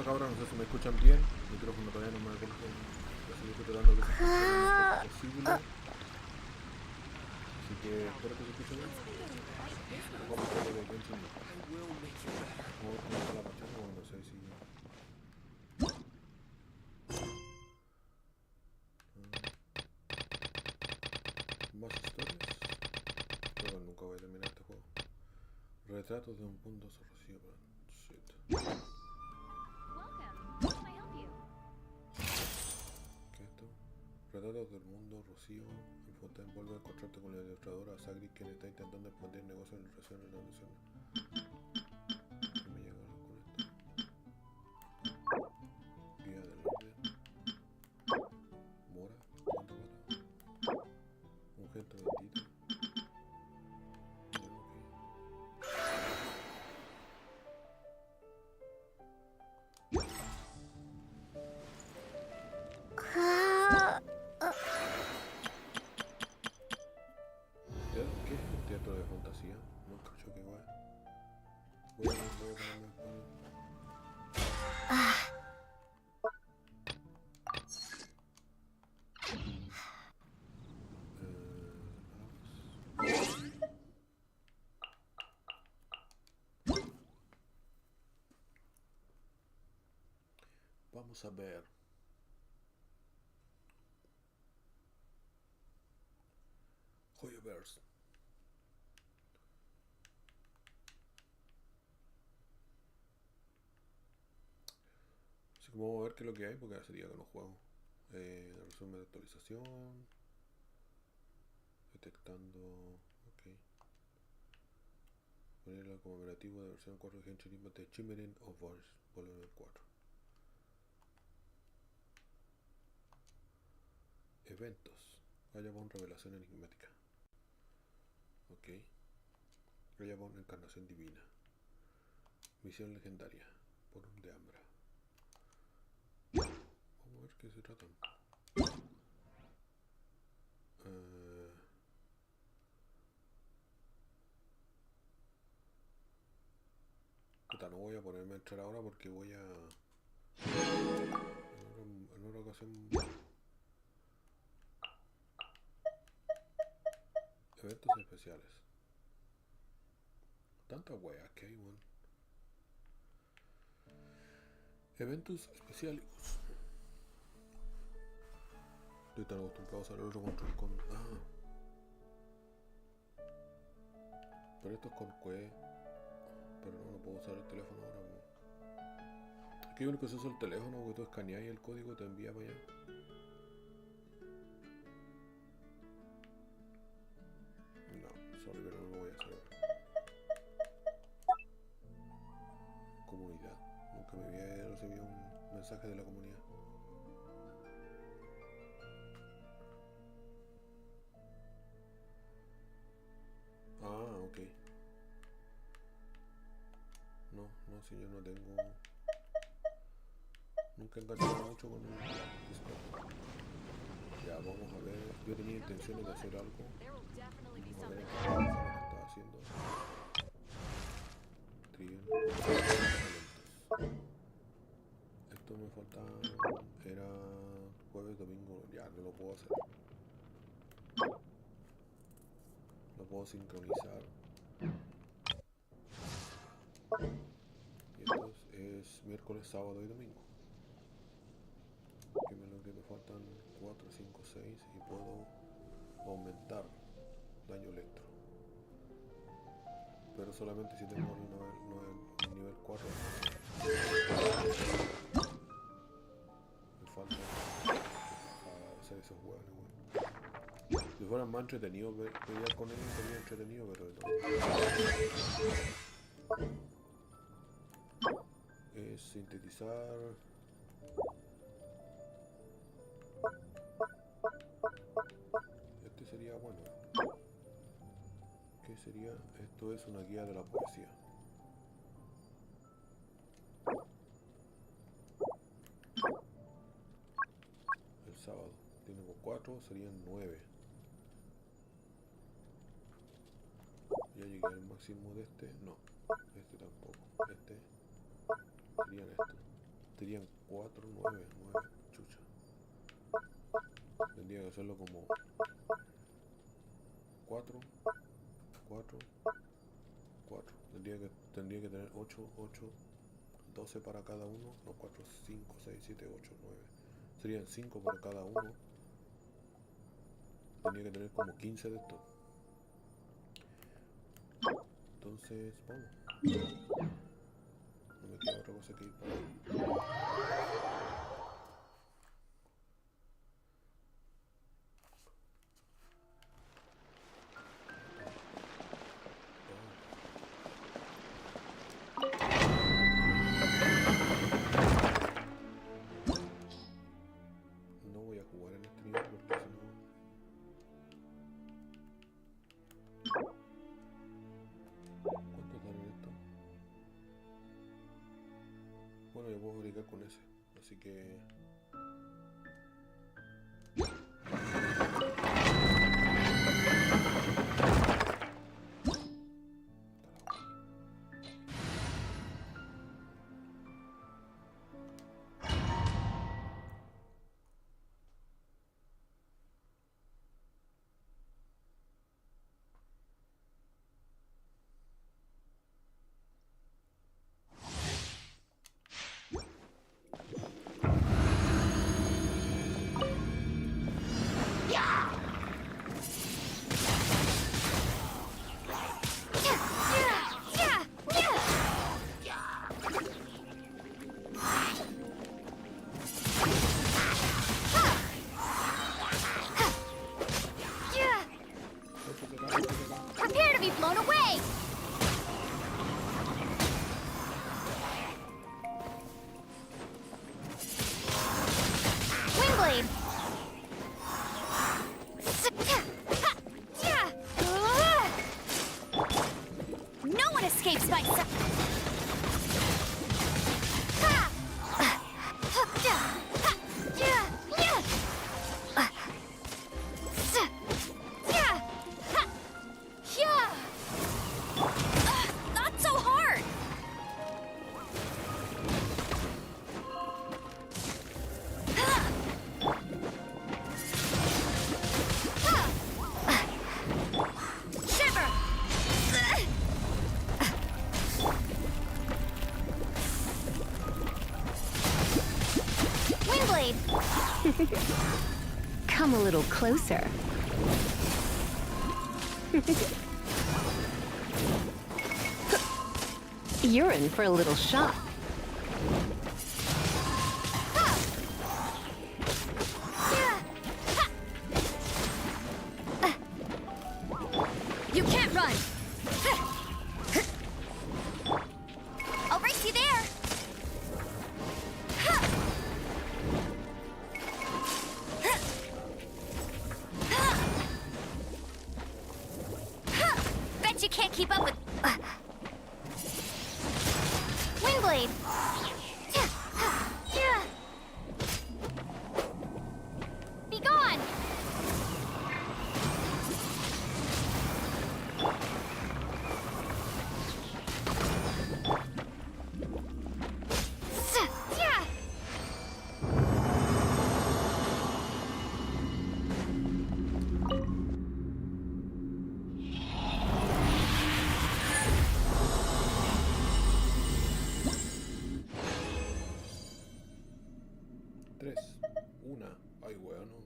Hola cabros, no sé si me escuchan bien. El micrófono todavía no me ha comprado. Así que estoy tratando que se escuche lo mejor posible. Así que espero que se escuche bien. Tengo mi juego de Genshin. Vamos a ver cómo está la pachanga. Bueno, no sé si. Más historias. Pero nunca voy a terminar este juego. Retratos de un punto rocío. Shit. ¿Qué es esto? Retratos del mundo, Rocío. En Fontaine vuelve a encontrarte con la ilustradora Sagri, quien está intentando expandir negocios en relación a la nación. ¿Qué me llega con esto? Guía del orden. Mora. ¿Cuánto para? Un gesto bendito. ¿Qué es un teatro de fantasía? No cacho qué guay. Voy a ponerme vamos a ver. Hoyoverse. Así que vamos a ver qué es lo que hay porque hace día que no juego. Resumen de actualización. Detectando. Ok. Poner el conmemorativo de versión 4 de Genshin de Chimmering of Voice. Volumen 4. Eventos. Gallabon revelación enigmática. Ok. Gallabon encarnación divina. Misión legendaria. Porum de Ambra. Vamos a ver qué se tratan. Puta, no voy a ponerme a entrar ahora porque voy a. En otra ocasión. Eventos especiales. Tantas weas que hay, weón. Eventos especiales. Estoy tan acostumbrado a usar el otro control con. Ah. Pero esto es con QE. Pero no puedo usar el teléfono ahora, weón. Aquí uno que se usa el teléfono, que tú escaneas y el código te envía para allá. No, sorry, pero no lo voy a hacer ahora. Comunidad. Nunca me había recibido un mensaje de la comunidad. Ah, ok. No, si yo no tengo. Nunca he enganchado mucho con el Discord. Ya, vamos a ver. Yo tenía intenciones de hacer algo. Vamos a ver qué estaba haciendo. Trigger. Esto me faltaba. Era jueves, domingo. Ya, no lo puedo hacer. Lo puedo sincronizar. Y esto es miércoles, sábado y domingo. Que me faltan 4, 5, 6 y puedo aumentar daño electro. Pero solamente si tengo el nivel 4. Me falta hacer esos hueones, weón. Si fuera más entretenido pelear con ellos, sería entretenido, pero de todo. Es sintetizar. Este sería bueno. ¿Qué sería? Esto es una guía de la poesía. El sábado. Tengo 4, serían 9. Ya llegué al máximo de este. No. Este tampoco. Este serían estos. serían 4, 9, 9, chucha. Tendría que hacerlo como 4, 4, 4. Tendría que tener 8, 8, 12 para cada uno. No, 4, 5, 6, 7, 8, 9. Serían 5 para cada uno. Tendría que tener como 15 de estos. Entonces, vamos. No me queda otra cosa que ir para ahí. No voy a jugar en este nivel porque si no... ¿Cuánto sale esto? Bueno, ya puedo fabricar con ese. Así que... Prepare to be blown away! Wingblade! No one escapes my sight! Not so hard! Shiver! Wingblade! Come a little closer. You're in for a little shock. You can't run! I'll race you there! Bet you can't keep up with... Wingblade! Be gone! Tres. Una. Ay, weón, no.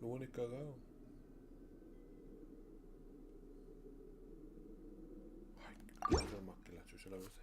Lo bueno es cagado. Ay, quiero hacer más que la chucha a veces.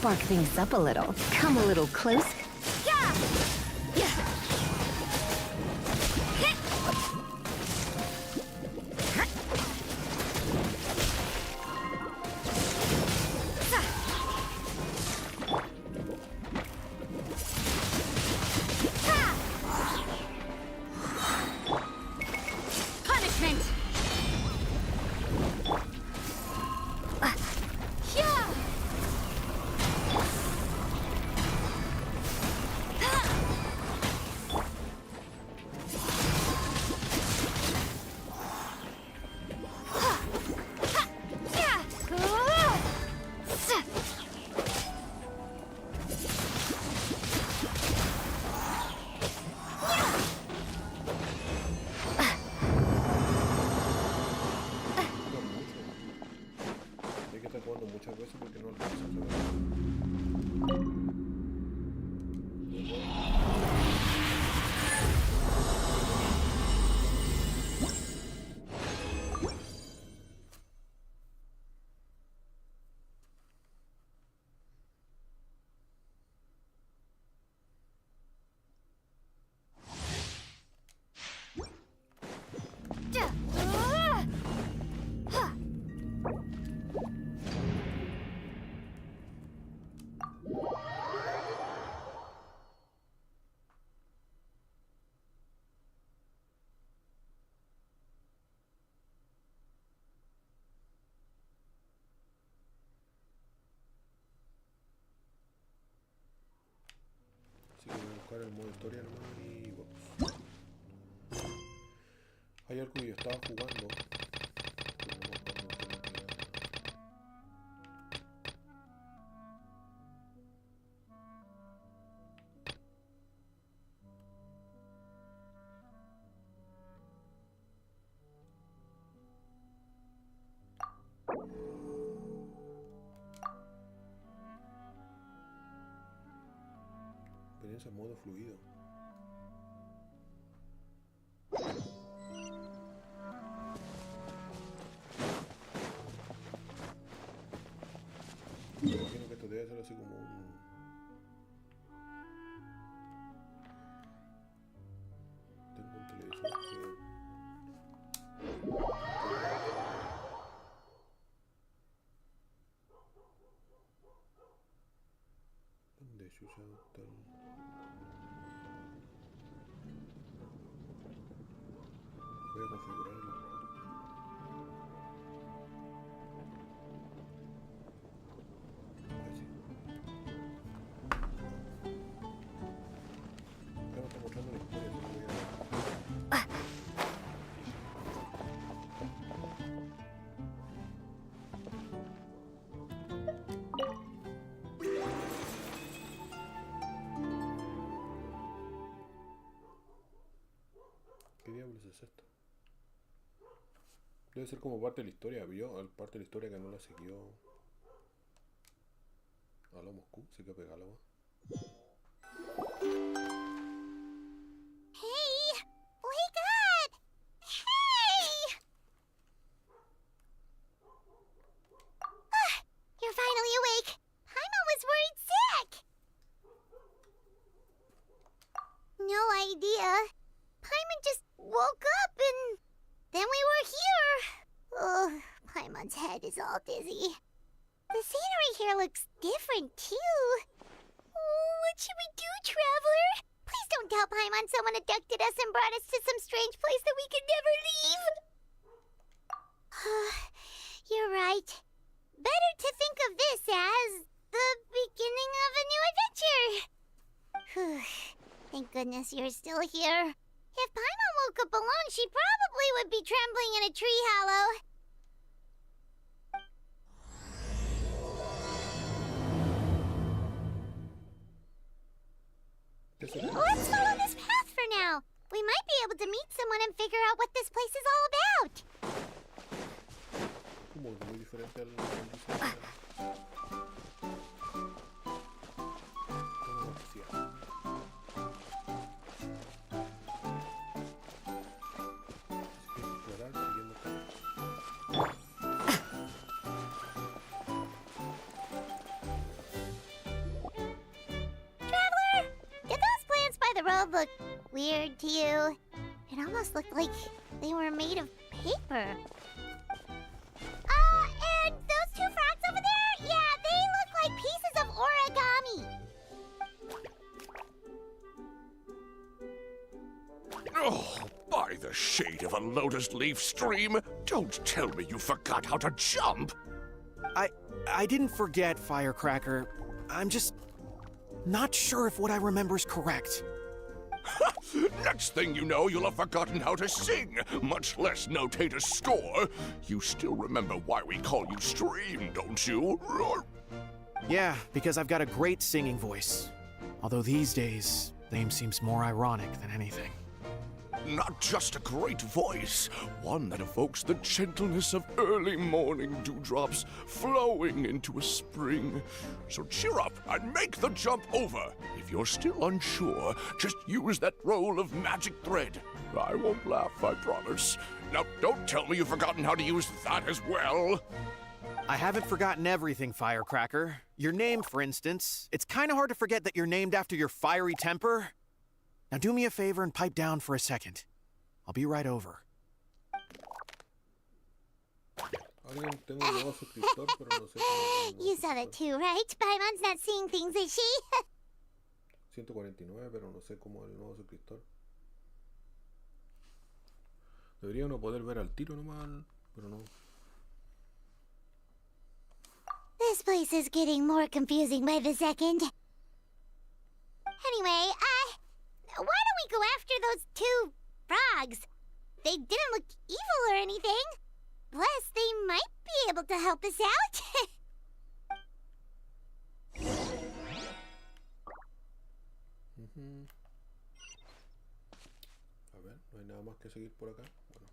spark things up a little. Come a little close. Yeah! Punishment! Yeah! No mucho. Hay que estar jugando muchas veces porque no alcanza a saber. Así que voy a buscar el modo historia nomás y vamos. Hay algo que yo estaba jugando. Pero no me acuerdo qué es lo que era. Experiencia en modo fluido. Me imagino que esto debe ser así como un... Tengo un televisor que... ¿Dónde chucha está el...? Voy a configurarlo. Ahí sí. Ya me está mostrando la historia, así que voy a... ¿Qué diablos es esto? Debe ser como parte de la historia, ¿vio? Parte de la historia que no la siguió. Aló Moscú, sí que pega la voz. Hey! Wake up! Hey! You're finally awake. Paimon was worried sick. No idea. Paimon just woke up and then we were here. Oh, Paimon's head is all dizzy. The scenery here looks different too. Oh, what should we do, Traveler? Please don't tell Paimon someone abducted us and brought us to some strange place that we could never leave. You're right. Better to think of this as the beginning of a new adventure. Thank goodness you're still here. If Paimon woke up alone, she probably would be trembling in a tree hollow. Let's follow this path for now. We might be able to meet someone and figure out what this place is all about. Como muy diferente al diseño. Como decía. Explorar siguiendo caminos. weird to you? It almost looked like they were made of paper. And those two frogs over there? Yeah, they look like pieces of origami. Oh, by the shade of a lotus leaf stream, don't tell me you forgot how to jump! I didn't forget, Firecracker. I'm just not sure if what I remember is correct. Next thing you know, you'll have forgotten how to sing, much less notate a score. You still remember why we call you Stream, don't you? Yeah, because I've got a great singing voice. Although these days, name seems more ironic than anything. Not just a great voice, one that evokes the gentleness of early morning dewdrops flowing into a spring. So cheer up and make the jump over. If you're still unsure, just use that roll of magic thread. I won't laugh, I promise. Now, don't tell me you've forgotten how to use that as well. I haven't forgotten everything, Firecracker. Your name, for instance. It's kind of hard to forget that you're named after your fiery temper. Now do me a favor and pipe down for a second. I'll be right over. You saw that too, right? Paimon's not seeing things, is she? 149, pero no sé cómo el nuevo suscriptor. Debería uno poder ver al tiro nomás, pero no. This place is getting more confusing by the second. Anyway, why don't we go after those two frogs? They didn't look evil or anything. Plus, they might be able to help us out. A ver, no hay nada más que seguir por acá. Bueno.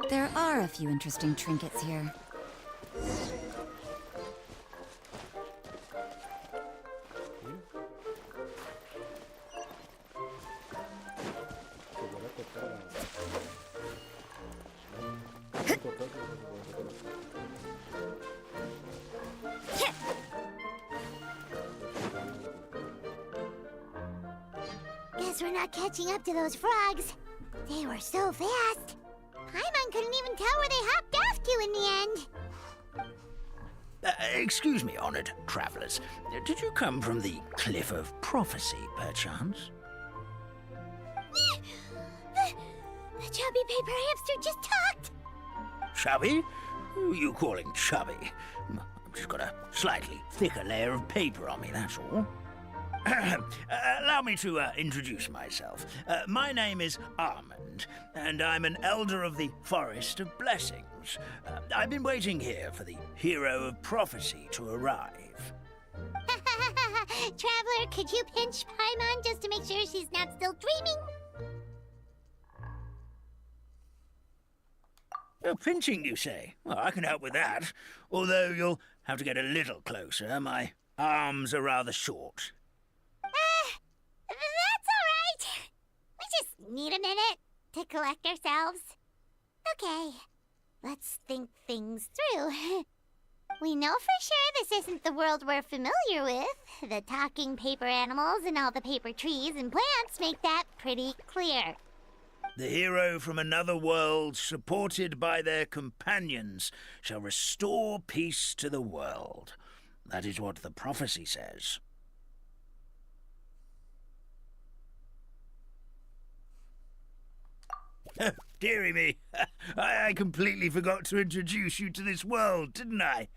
There are a few interesting trinkets here. Guess we're not catching up to those frogs. They were so fast. Paimon couldn't even tell where they hopped off to in the end. Excuse me, honored travelers. Did you come from the Cliff of Prophecy, perchance? The chubby paper hamster just talked. Chubby? Who are you calling chubby? I've just got a slightly thicker layer of paper on me, that's all. Allow me to introduce myself. My name is Armand, and I'm an elder of the Forest of Blessings. I've been waiting here for the hero of prophecy to arrive. Traveler, could you pinch Paimon just to make sure she's not still dreaming? Pinching, you say? Well, I can help with that. Although you'll have to get a little closer. My arms are rather short. That's all right. We just need a minute to collect ourselves. Okay, let's think things through. We know for sure this isn't the world we're familiar with. The talking paper animals and all the paper trees and plants make that pretty clear. The hero from another world, supported by their companions, shall restore peace to the world. That is what the prophecy says. Oh, dearie me, I completely forgot to introduce you to this world, didn't I?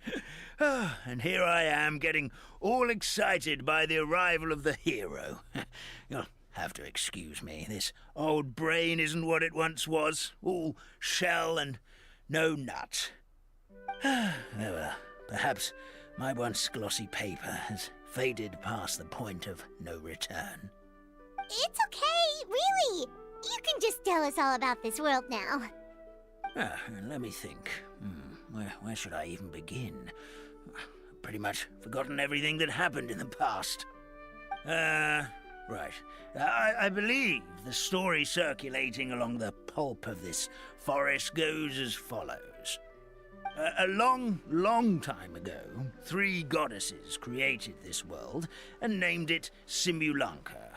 Oh, and here I am, getting all excited by the arrival of the hero. You'll have to excuse me. This old brain isn't what it once was, all shell and no nut. Oh, well, perhaps my once glossy paper has faded past the point of no return. It's okay, really. You can just tell us all about this world now. Let me think. Where should I even begin? Pretty much forgotten everything that happened in the past. Right. I believe the story circulating along the pulp of this forest goes as follows. A long, long time ago, 3 goddesses created this world and named it Simulanka.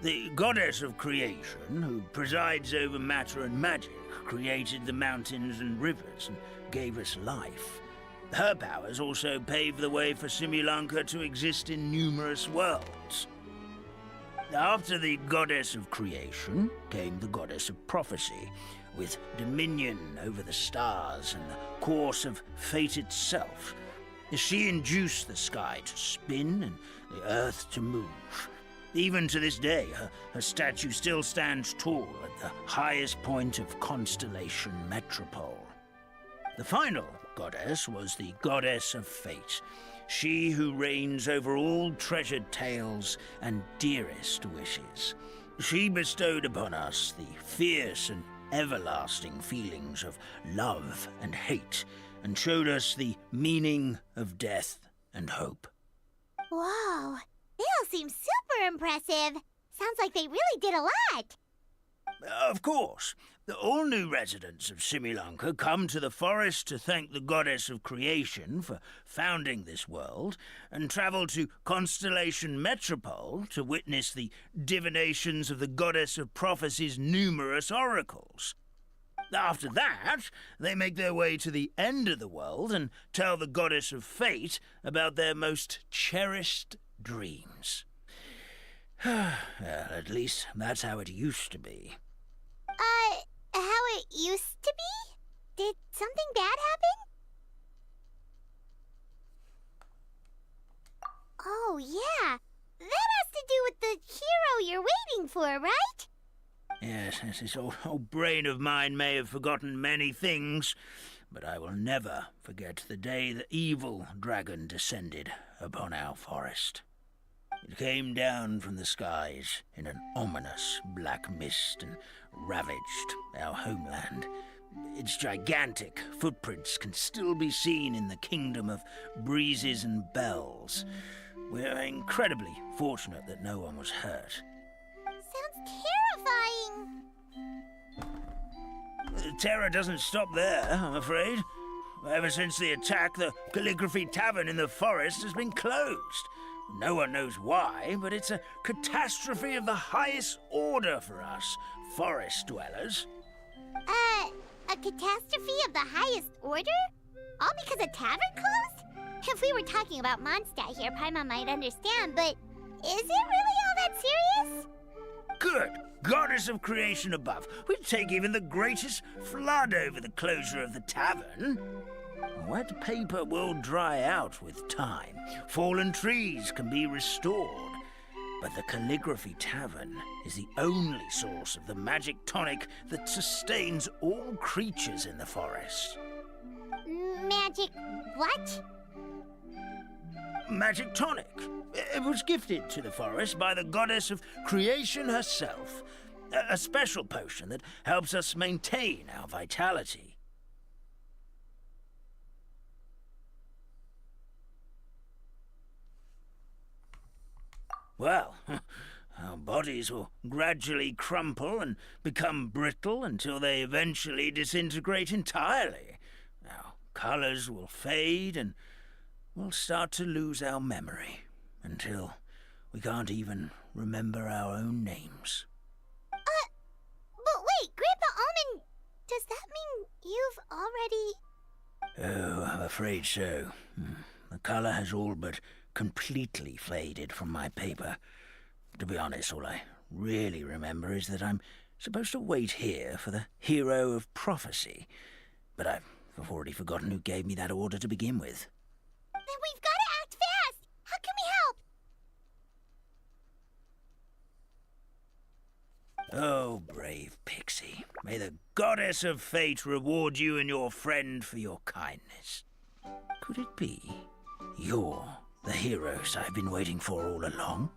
The goddess of creation, who presides over matter and magic, created the mountains and rivers and gave us life. Her powers also paved the way for Simulanka to exist in numerous worlds. After the goddess of creation came the goddess of prophecy, with dominion over the stars and the course of fate itself. She induced the sky to spin and the earth to move. Even to this day, her statue still stands tall at the highest point of Constellation Metropole. The final goddess was the goddess of fate, she who reigns over all treasured tales and dearest wishes. She bestowed upon us the fierce and everlasting feelings of love and hate, and showed us the meaning of death and hope. Whoa, they all seem super impressive. Sounds like they really did a lot. Of course, all new residents of Simulanka come to the forest to thank the goddess of creation for founding this world, and travel to Constellation Metropole to witness the divinations of the goddess of prophecy's numerous oracles. After that, they make their way to the end of the world and tell the goddess of fate about their most cherished dreams. Well, at least that's how it used to be. How it used to be? Did something bad happen? Oh, yeah. That has to do with the hero you're waiting for, right? Yes, this old brain of mine may have forgotten many things, but I will never forget the day the evil dragon descended upon our forest. It came down from the skies in an ominous black mist and ravaged our homeland. Its gigantic footprints can still be seen in the kingdom of breezes and bells. We're incredibly fortunate that no one was hurt. Sounds terrifying. The terror doesn't stop there, I'm afraid. Ever since the attack, the Calligraphy Tavern in the forest has been closed. No one knows why, but it's a catastrophe of the highest order for us, forest dwellers. A catastrophe of the highest order? All because a tavern closed? If we were talking about Mondstadt here, Paimon might understand, but is it really all that serious? Good goddess of creation above. We'd take even the greatest flood over the closure of the tavern. Wet paper will dry out with time. Fallen trees can be restored. But the Calligraphy Tavern is the only source of the magic tonic that sustains all creatures in the forest. Magic what? Magic tonic. It was gifted to the forest by the goddess of creation herself. A special potion that helps us maintain our vitality. Well, our bodies will gradually crumple and become brittle until they eventually disintegrate entirely. Our colors will fade and we'll start to lose our memory until we can't even remember our own names. But wait, Grandpa Almond, does that mean you've already... Oh, I'm afraid so. The color has all but completely faded from my paper. To be honest, all I really remember is that I'm supposed to wait here for the hero of prophecy. But I've already forgotten who gave me that order to begin with. Then we've got to act fast! How can we help? Oh, brave Pixie. May the goddess of fate reward you and your friend for your kindness. Could it be you're the heroes I've been waiting for all along?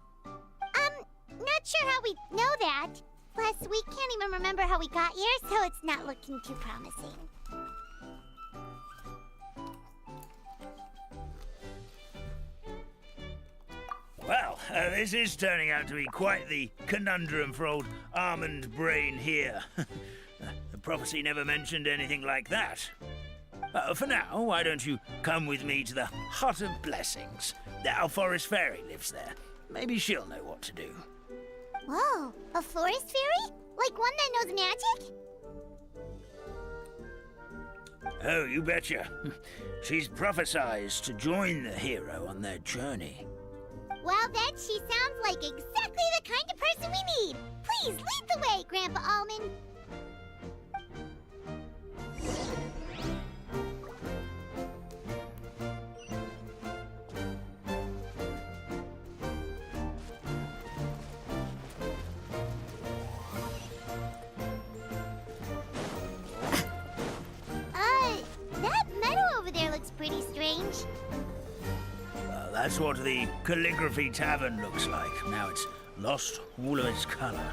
Not sure how we know that. Plus, we can't even remember how we got here, so it's not looking too promising. Well, this is turning out to be quite the conundrum for old Almond Brain here. The prophecy never mentioned anything like that. For now, why don't you come with me to the Hut of Blessings? Our forest fairy lives there. Maybe she'll know what to do. Whoa, a forest fairy? Like one that knows magic? Oh, you betcha. She's prophesized to join the hero on their journey. Well, then she sounds like exactly the kind of person we need. Please lead the way, Grandpa Almond. That meadow over there looks pretty strange. Well, that's what the Calligraphy Tavern looks like. Now it's lost all of its color.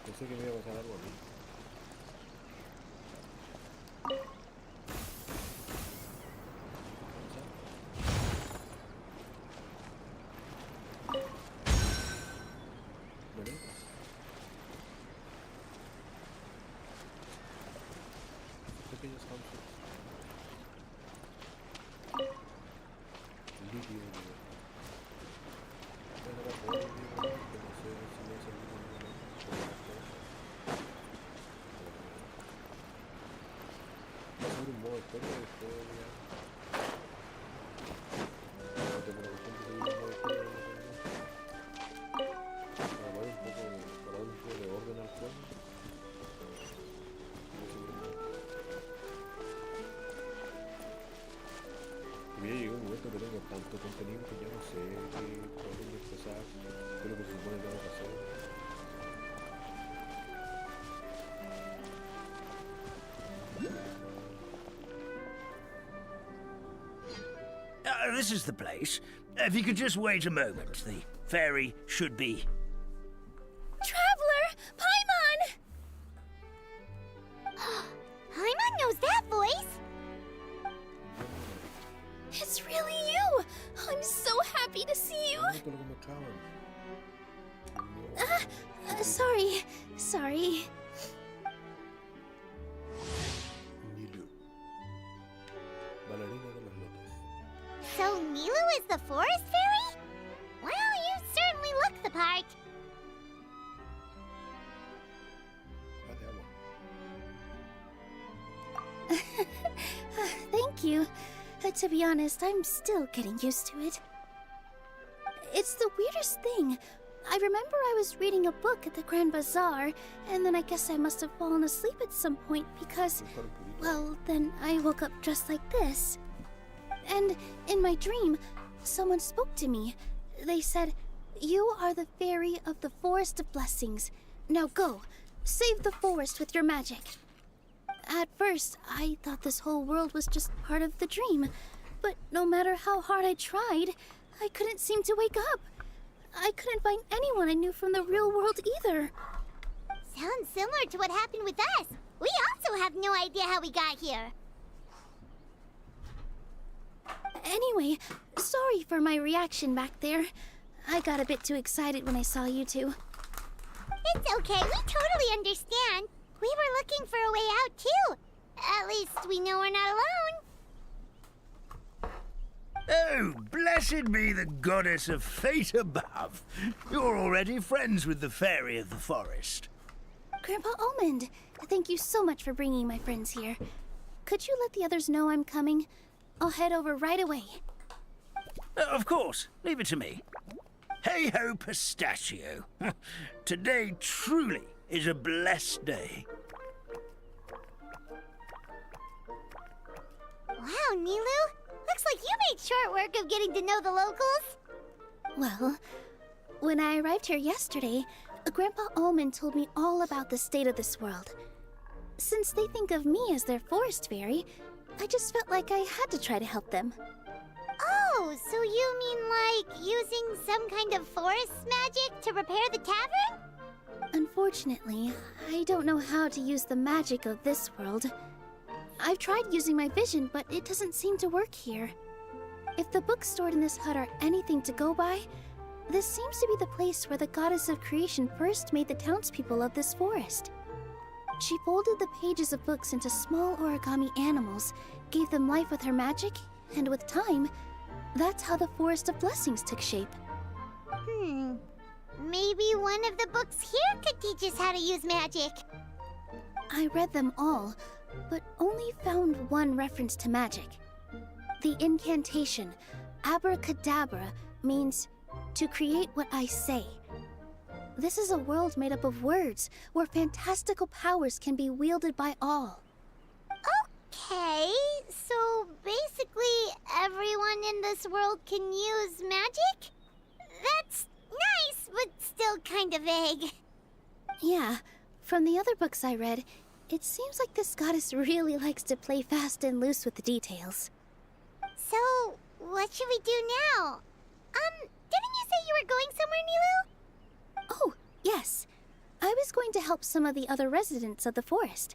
Pensé que me iba a pasar algo a mí. Veredas. Pequeños hamsters. Líquido. Bueno, va a poder vivir, que no sé si me hace algo. Va a ser un modo historia de historia. No tengo la cuestión de seguir un modo historia. Para dar un poco de orden al juego. Y mira, llegó un momento que tengo tanto contenido que ya no sé por dónde empezar, qué es lo que se supone que tengo que hacer. This is the place. If you could just wait a moment, the fairy should be... Traveler! Paimon! Paimon knows that voice! It's really you! I'm so happy to see you! Esto es lo que mostraban. Sorry. Nilu. Bailarina de los lotos. So Nilu is the forest fairy? Well, you certainly look the part. Ah, de agua. Thank you. To be honest, I'm still getting used to it. It's the weirdest thing. I remember I was reading a book at the Grand Bazaar, and then I guess I must have fallen asleep at some point because, well, then I woke up just like this. And in my dream, someone spoke to me. They said, "You are the fairy of the Forest of Blessings. Now go, save the forest with your magic." At first, I thought this whole world was just part of the dream, but no matter how hard I tried, I couldn't seem to wake up. I couldn't find anyone I knew from the real world either. Sounds similar to what happened with us. We also have no idea how we got here. Anyway, sorry for my reaction back there. I got a bit too excited when I saw you two. It's okay, we totally understand. We were looking for a way out, too. At least we know we're not alone. Oh, blessed be the goddess of fate above. You're already friends with the fairy of the forest. Grandpa Almond, thank you so much for bringing my friends here. Could you let the others know I'm coming? I'll head over right away. Of course, leave it to me. Hey ho, pistachio. Today truly is a blessed day. Wow, Nilu. Looks like you made short work of getting to know the locals. Well, when I arrived here yesterday, Grandpa Almond told me all about the state of this world. Since they think of me as their forest fairy, I just felt like I had to try to help them. Oh, so you mean like using some kind of forest magic to repair the tavern? Unfortunately, I don't know how to use the magic of this world. I've tried using my vision, but it doesn't seem to work here. If the books stored in this hut are anything to go by, this seems to be the place where the goddess of creation first made the townspeople of this forest. She folded the pages of books into small origami animals, gave them life with her magic, and with time, that's how the Forest of Blessings took shape. Maybe one of the books here could teach us how to use magic. I read them all, but only found one reference to magic. The incantation, abracadabra, means to create what I say. This is a world made up of words, where fantastical powers can be wielded by all. Okay, so basically everyone in this world can use magic? That's nice, but still kind of vague. Yeah, from the other books I read, it seems like this goddess really likes to play fast and loose with the details. So, what should we do now? Didn't you say you were going somewhere, Nilu? Oh, yes. I was going to help some of the other residents of the forest.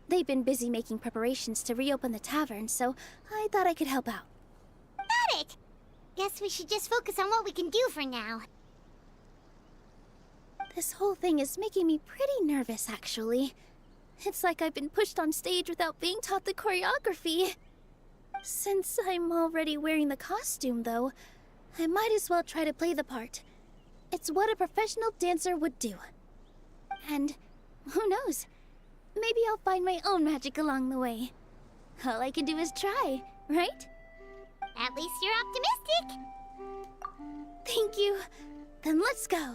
They've been busy making preparations to reopen the tavern, so I thought I could help out. Got it! Guess we should just focus on what we can do for now. This whole thing is making me pretty nervous, actually. It's like I've been pushed on stage without being taught the choreography. Since I'm already wearing the costume, though, I might as well try to play the part. It's what a professional dancer would do. And who knows? Maybe I'll find my own magic along the way. All I can do is try, right? At least you're optimistic. Thank you. Then let's go.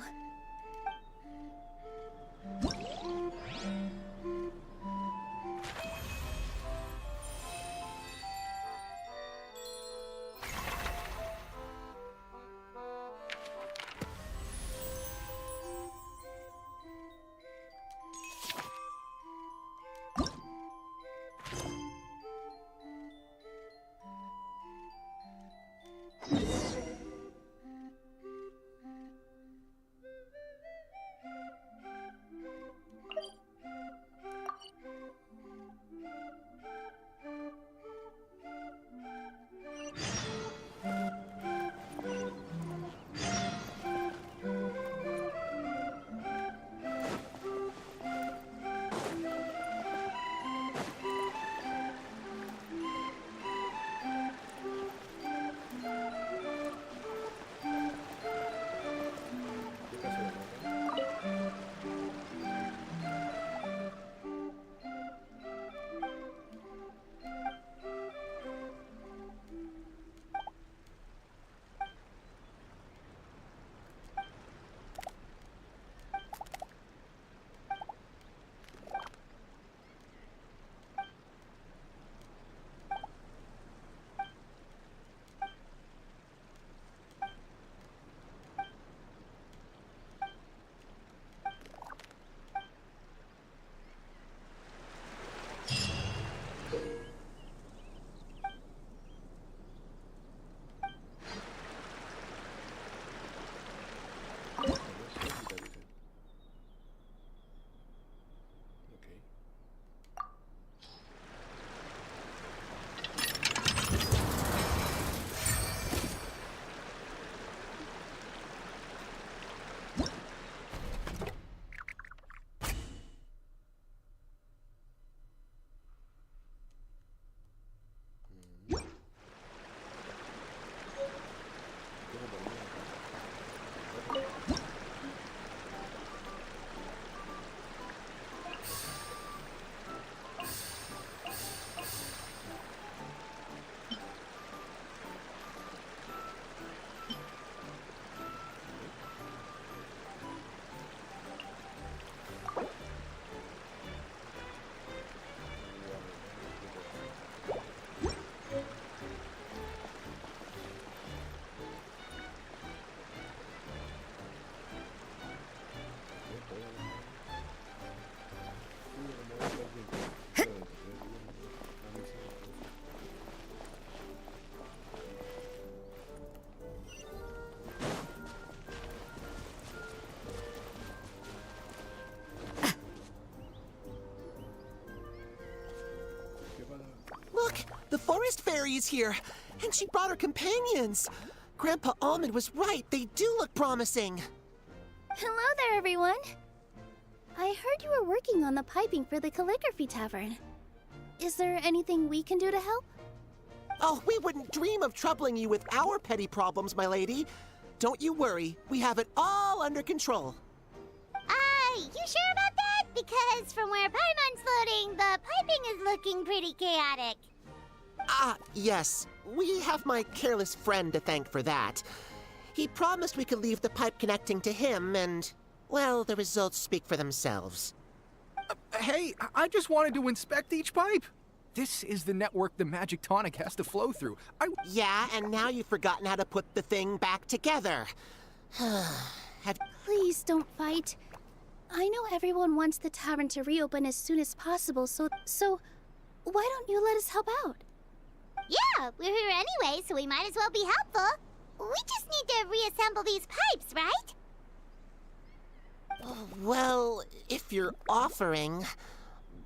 The forest fairy is here, and she brought her companions. Grandpa Almond was right. They do look promising. Hello there, everyone. I heard you were working on the piping for the calligraphy tavern. Is there anything we can do to help? Oh, we wouldn't dream of troubling you with our petty problems, my lady. Don't you worry. We have it all under control. You sure about that? Because from where Paimon's floating, the piping is looking pretty chaotic. Ah, yes. We have my careless friend to thank for that. He promised we could leave the pipe connecting to him, and, well, the results speak for themselves. Hey, I just wanted to inspect each pipe. This is the network the magic tonic has to flow through. Yeah, and now you've forgotten how to put the thing back together. Please don't fight. I know everyone wants the tavern to reopen as soon as possible, so why don't you let us help out? Yeah, we're here anyway, so we might as well be helpful. We just need to reassemble these pipes, right? Well, if you're offering...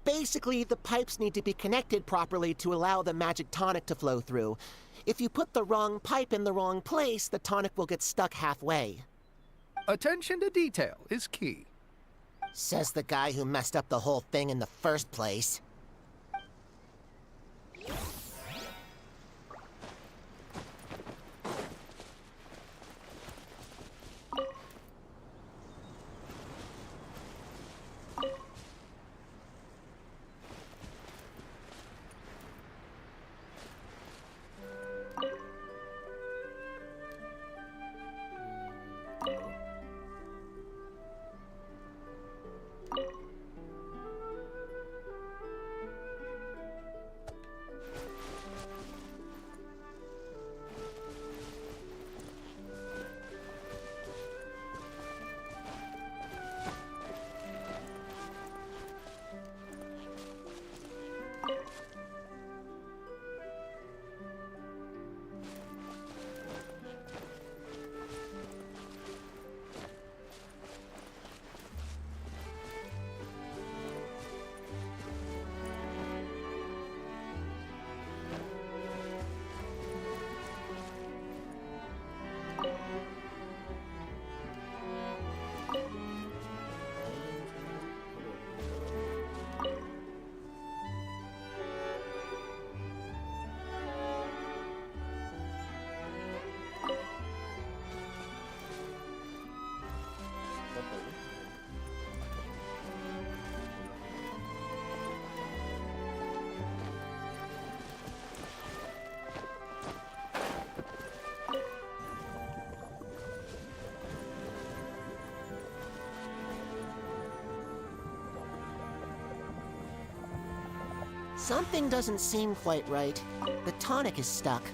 Basically, the pipes need to be connected properly to allow the magic tonic to flow through. If you put the wrong pipe in the wrong place, the tonic will get stuck halfway. Attention to detail is key. Says the guy who messed up the whole thing in the first place. Something doesn't seem quite right. The tonic is stuck.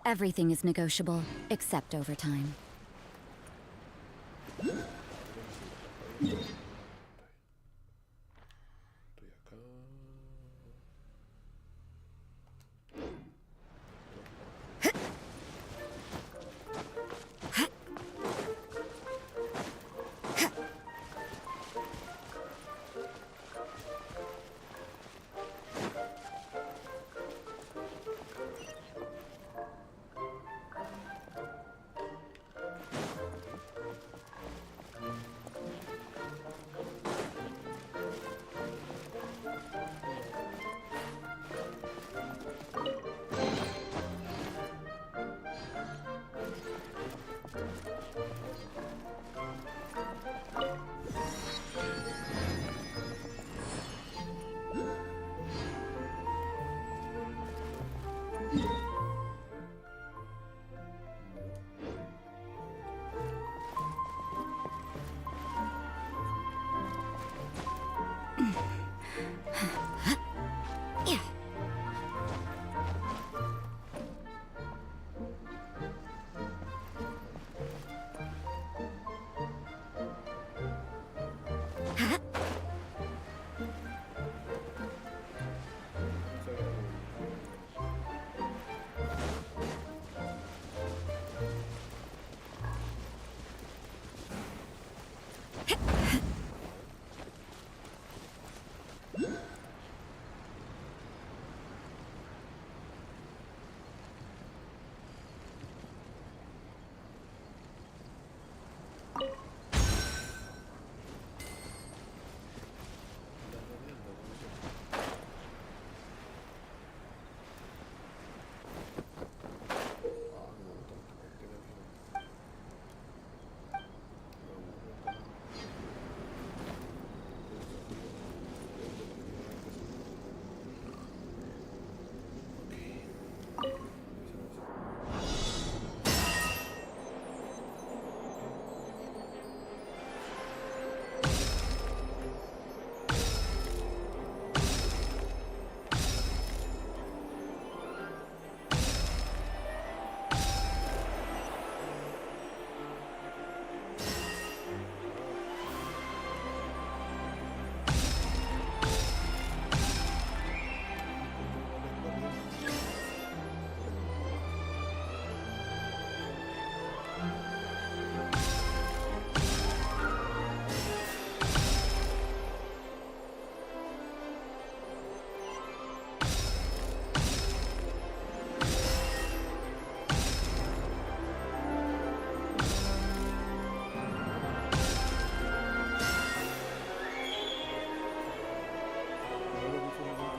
Everything is negotiable, except overtime. Estoy acá.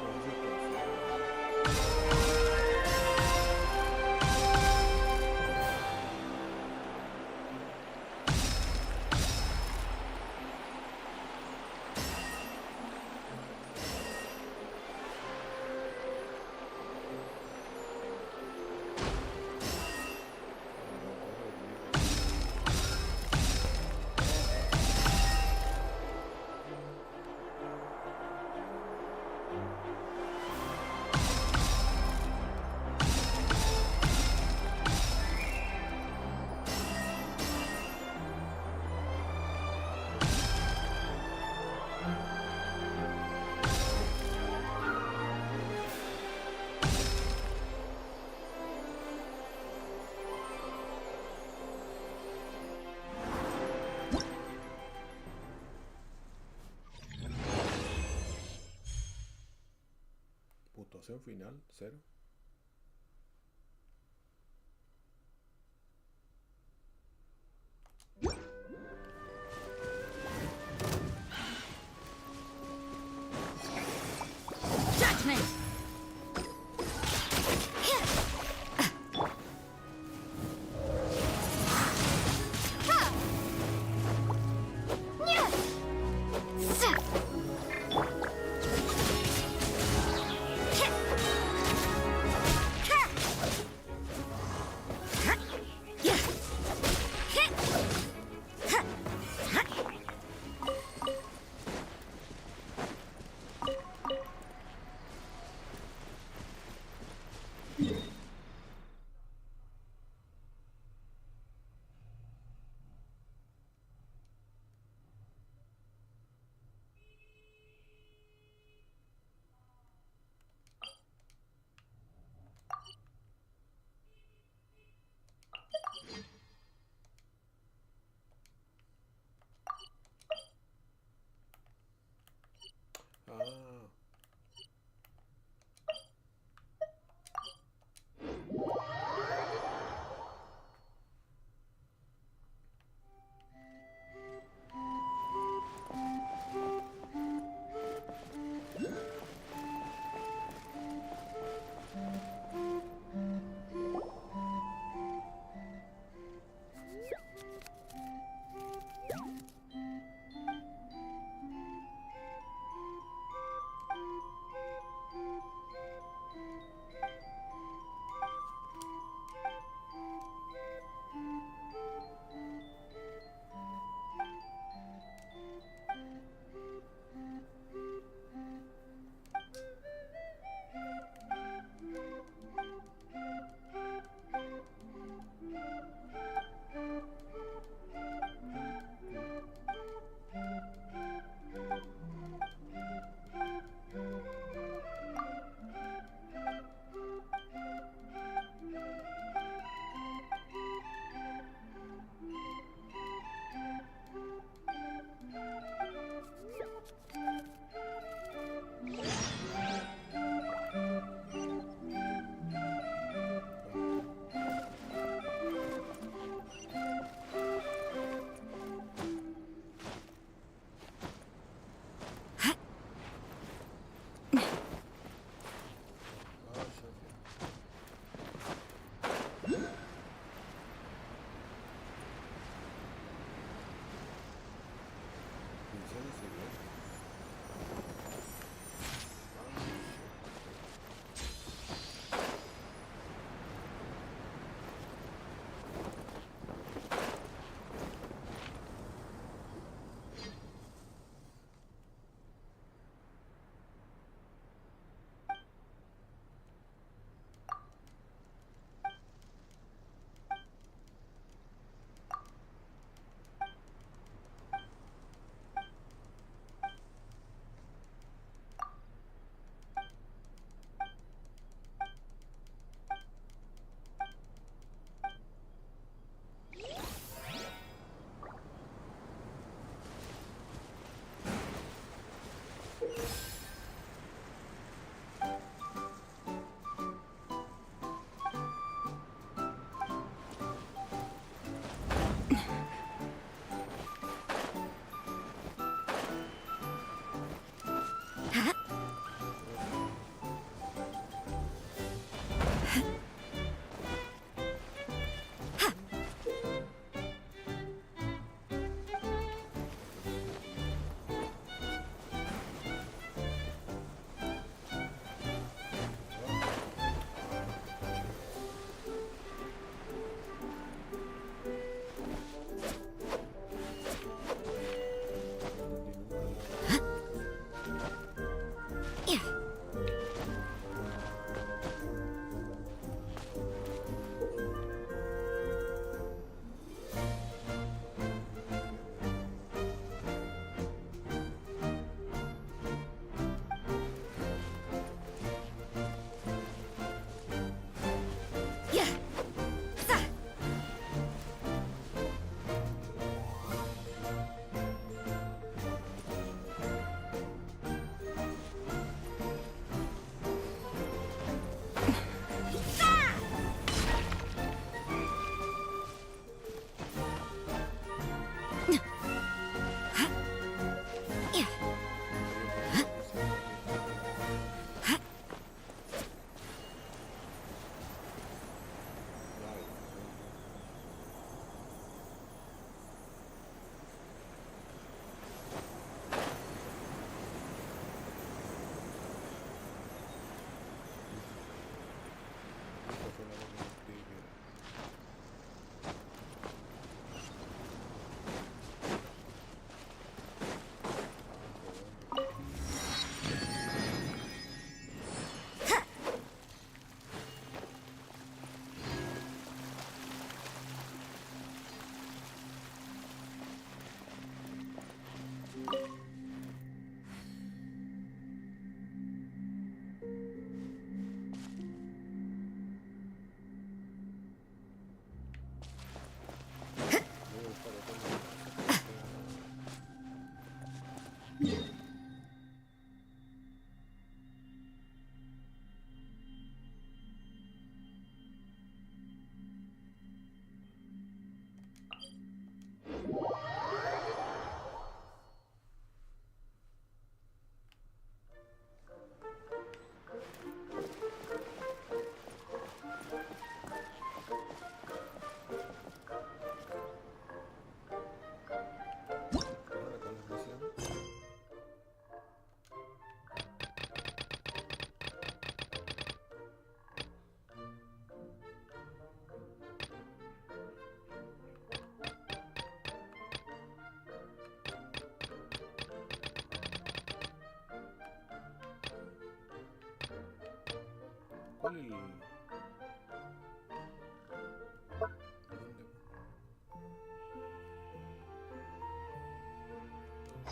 Puntuación final, 0. Judgment!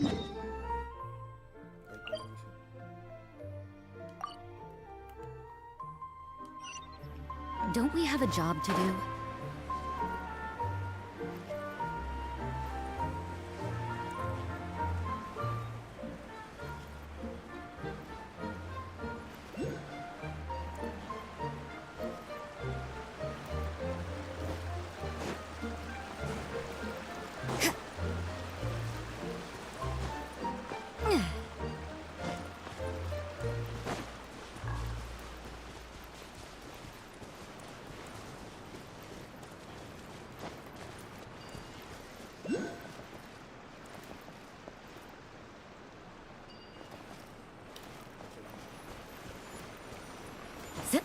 Ahí está la misión. Don't we have a job to do? Zip.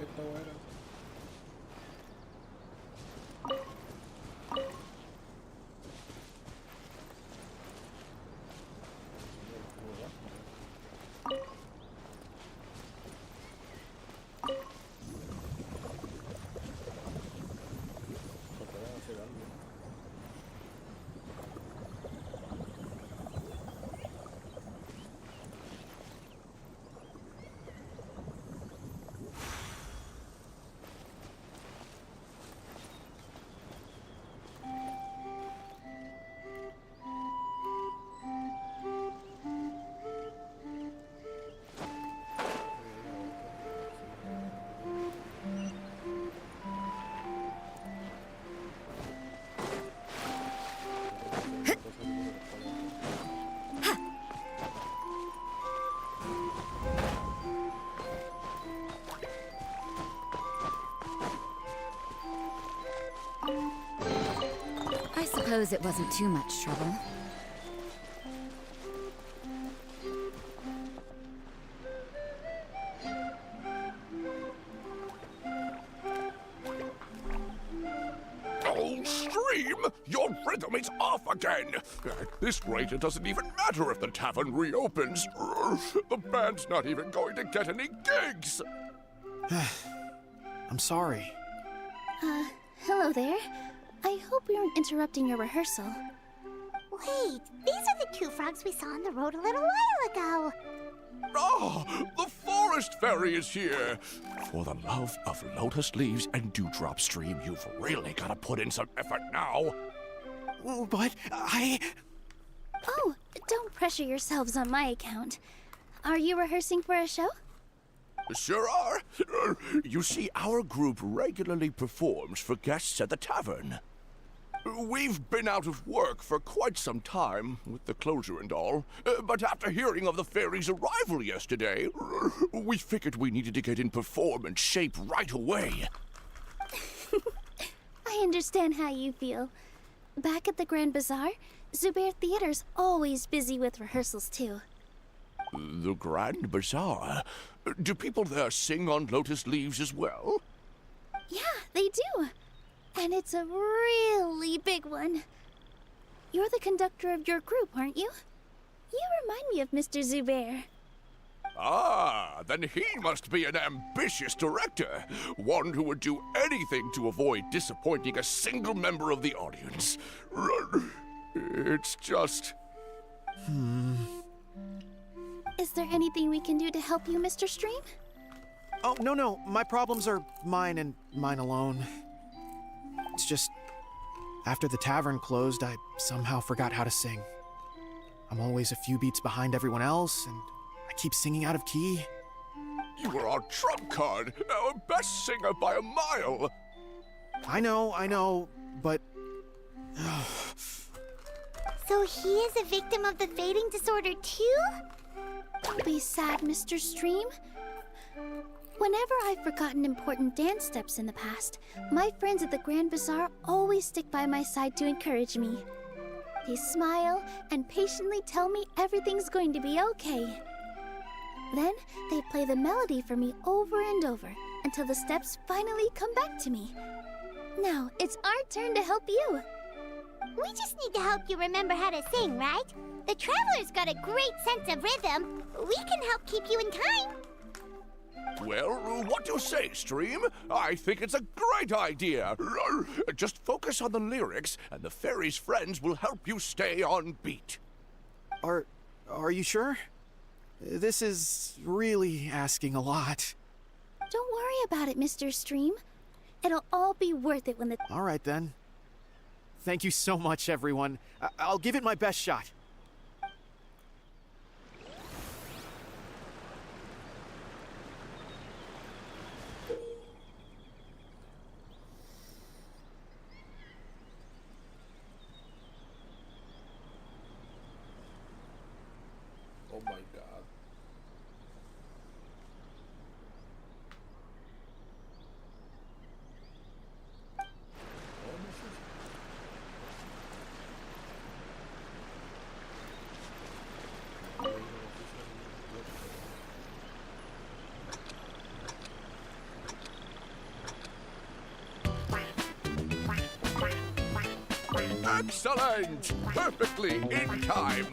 Esta weá era. Faltará hacer algo. I suppose it wasn't too much trouble. Oh, Stream! Your rhythm is off again! At this rate, it doesn't even matter if the tavern reopens. The band's not even going to get any gigs! I'm sorry. Hello there. I hope we aren't interrupting your rehearsal. Wait, these are the two frogs we saw on the road a little while ago. Ah, the forest fairy is here! For the love of lotus leaves and dewdrop stream, you've really got to put in some effort now. But Oh, don't pressure yourselves on my account. Are you rehearsing for a show? Sure are. You see, our group regularly performs for guests at the tavern. We've been out of work for quite some time, with the closure and all, but after hearing of the fairy's arrival yesterday, we figured we needed to get in performance shape right away. I understand how you feel. Back at the Grand Bazaar, Zubair Theater's always busy with rehearsals too. The Grand Bazaar? Do people there sing on lotus leaves as well? Yeah, they do. And it's a really big one. You're the conductor of your group, aren't you? You remind me of Mr. Zubair. Ah, then he must be an ambitious director. One who would do anything to avoid disappointing a single member of the audience. It's just... Is there anything we can do to help you, Mr. Stream? Oh, no. My problems are mine and mine alone. It's just, after the tavern closed, I somehow forgot how to sing. I'm always a few beats behind everyone else, and I keep singing out of key. You were our trump card, our best singer by a mile. I know, but... So he is a victim of the fading disorder too? Don't be sad, Mr. Stream. Whenever I've forgotten important dance steps in the past, my friends at the Grand Bazaar always stick by my side to encourage me. They smile and patiently tell me everything's going to be okay. Then they play the melody for me over and over until the steps finally come back to me. Now it's our turn to help you. We just need to help you remember how to sing, right? The Traveler's got a great sense of rhythm. We can help keep you in time. Well, what do you say, Stream? I think it's a great idea. Just focus on the lyrics, and the fairy's friends will help you stay on beat. Are you sure? This is really asking a lot. Don't worry about it, Mr. Stream. It'll all be worth it when the... All right, then. Thank you so much, everyone. I'll give it my best shot. Oh my god. Excellent! Perfectly in time.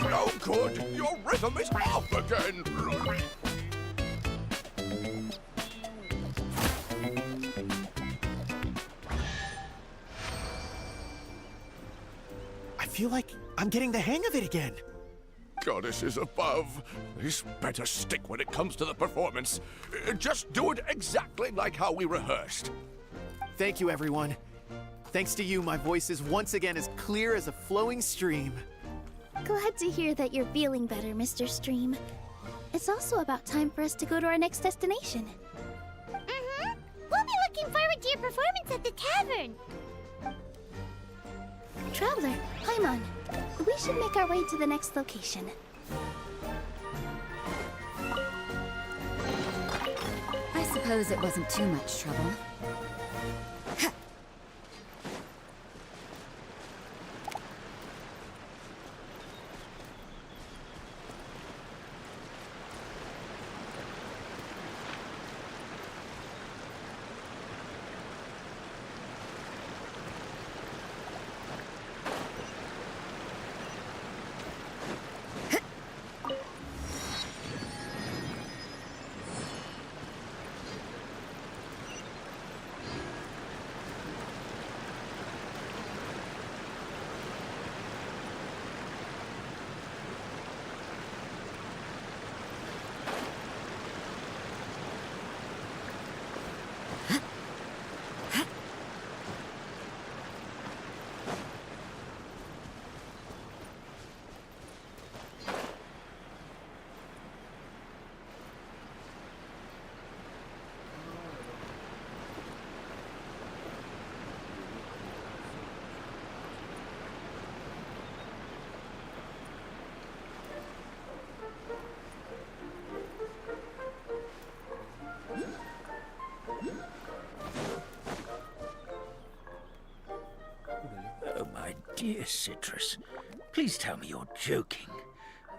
No good! Your rhythm is off again! I feel like I'm getting the hang of it again. Goddesses above, this better stick when it comes to the performance. Just do it exactly like how we rehearsed. Thank you, everyone. Thanks to you, my voice is once again as clear as a flowing stream. Glad to hear that you're feeling better, Mr. Stream. It's also about time for us to go to our next destination. Mm-hmm. We'll be looking forward to your performance at the tavern. Traveler, Paimon, we should make our way to the next location. I suppose it wasn't too much trouble. Oh, my dear Citrus, please tell me you're joking.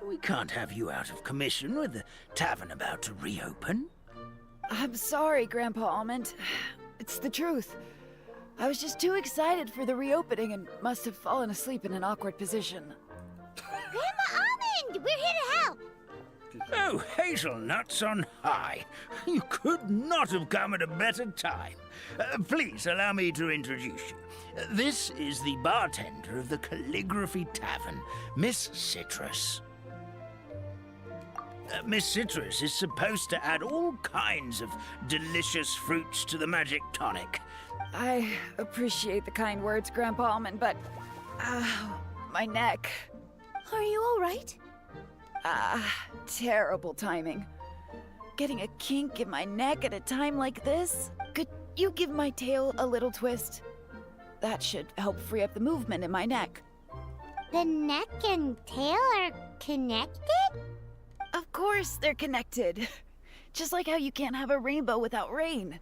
We can't have you out of commission with the tavern about to reopen. I'm sorry, Grandpa Almond. It's the truth. I was just too excited for the reopening and must have fallen asleep in an awkward position. Grandma Almond, we're here to help. Oh, hazelnuts on high. You could not have come at a better time. Please allow me to introduce you. This is the bartender of the Calligraphy Tavern, Miss Citrus. Miss Citrus is supposed to add all kinds of delicious fruits to the magic tonic. I appreciate the kind words, Grandpa Almond, but... my neck. Are you all right? Terrible timing. Getting a kink in my neck at a time like this? Could you give my tail a little twist? That should help free up the movement in my neck. The neck and tail are connected? Of course they're connected. Just like how you can't have a rainbow without rain.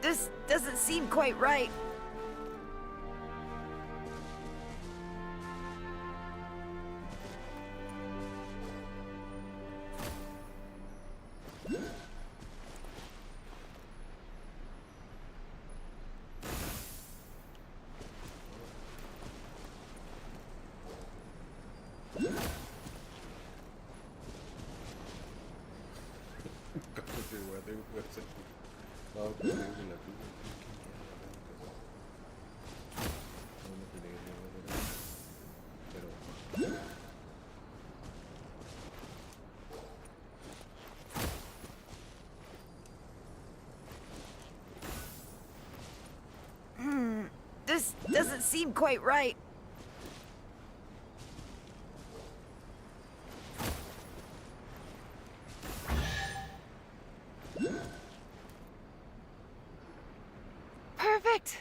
This doesn't seem quite right. This doesn't seem quite right. Perfect.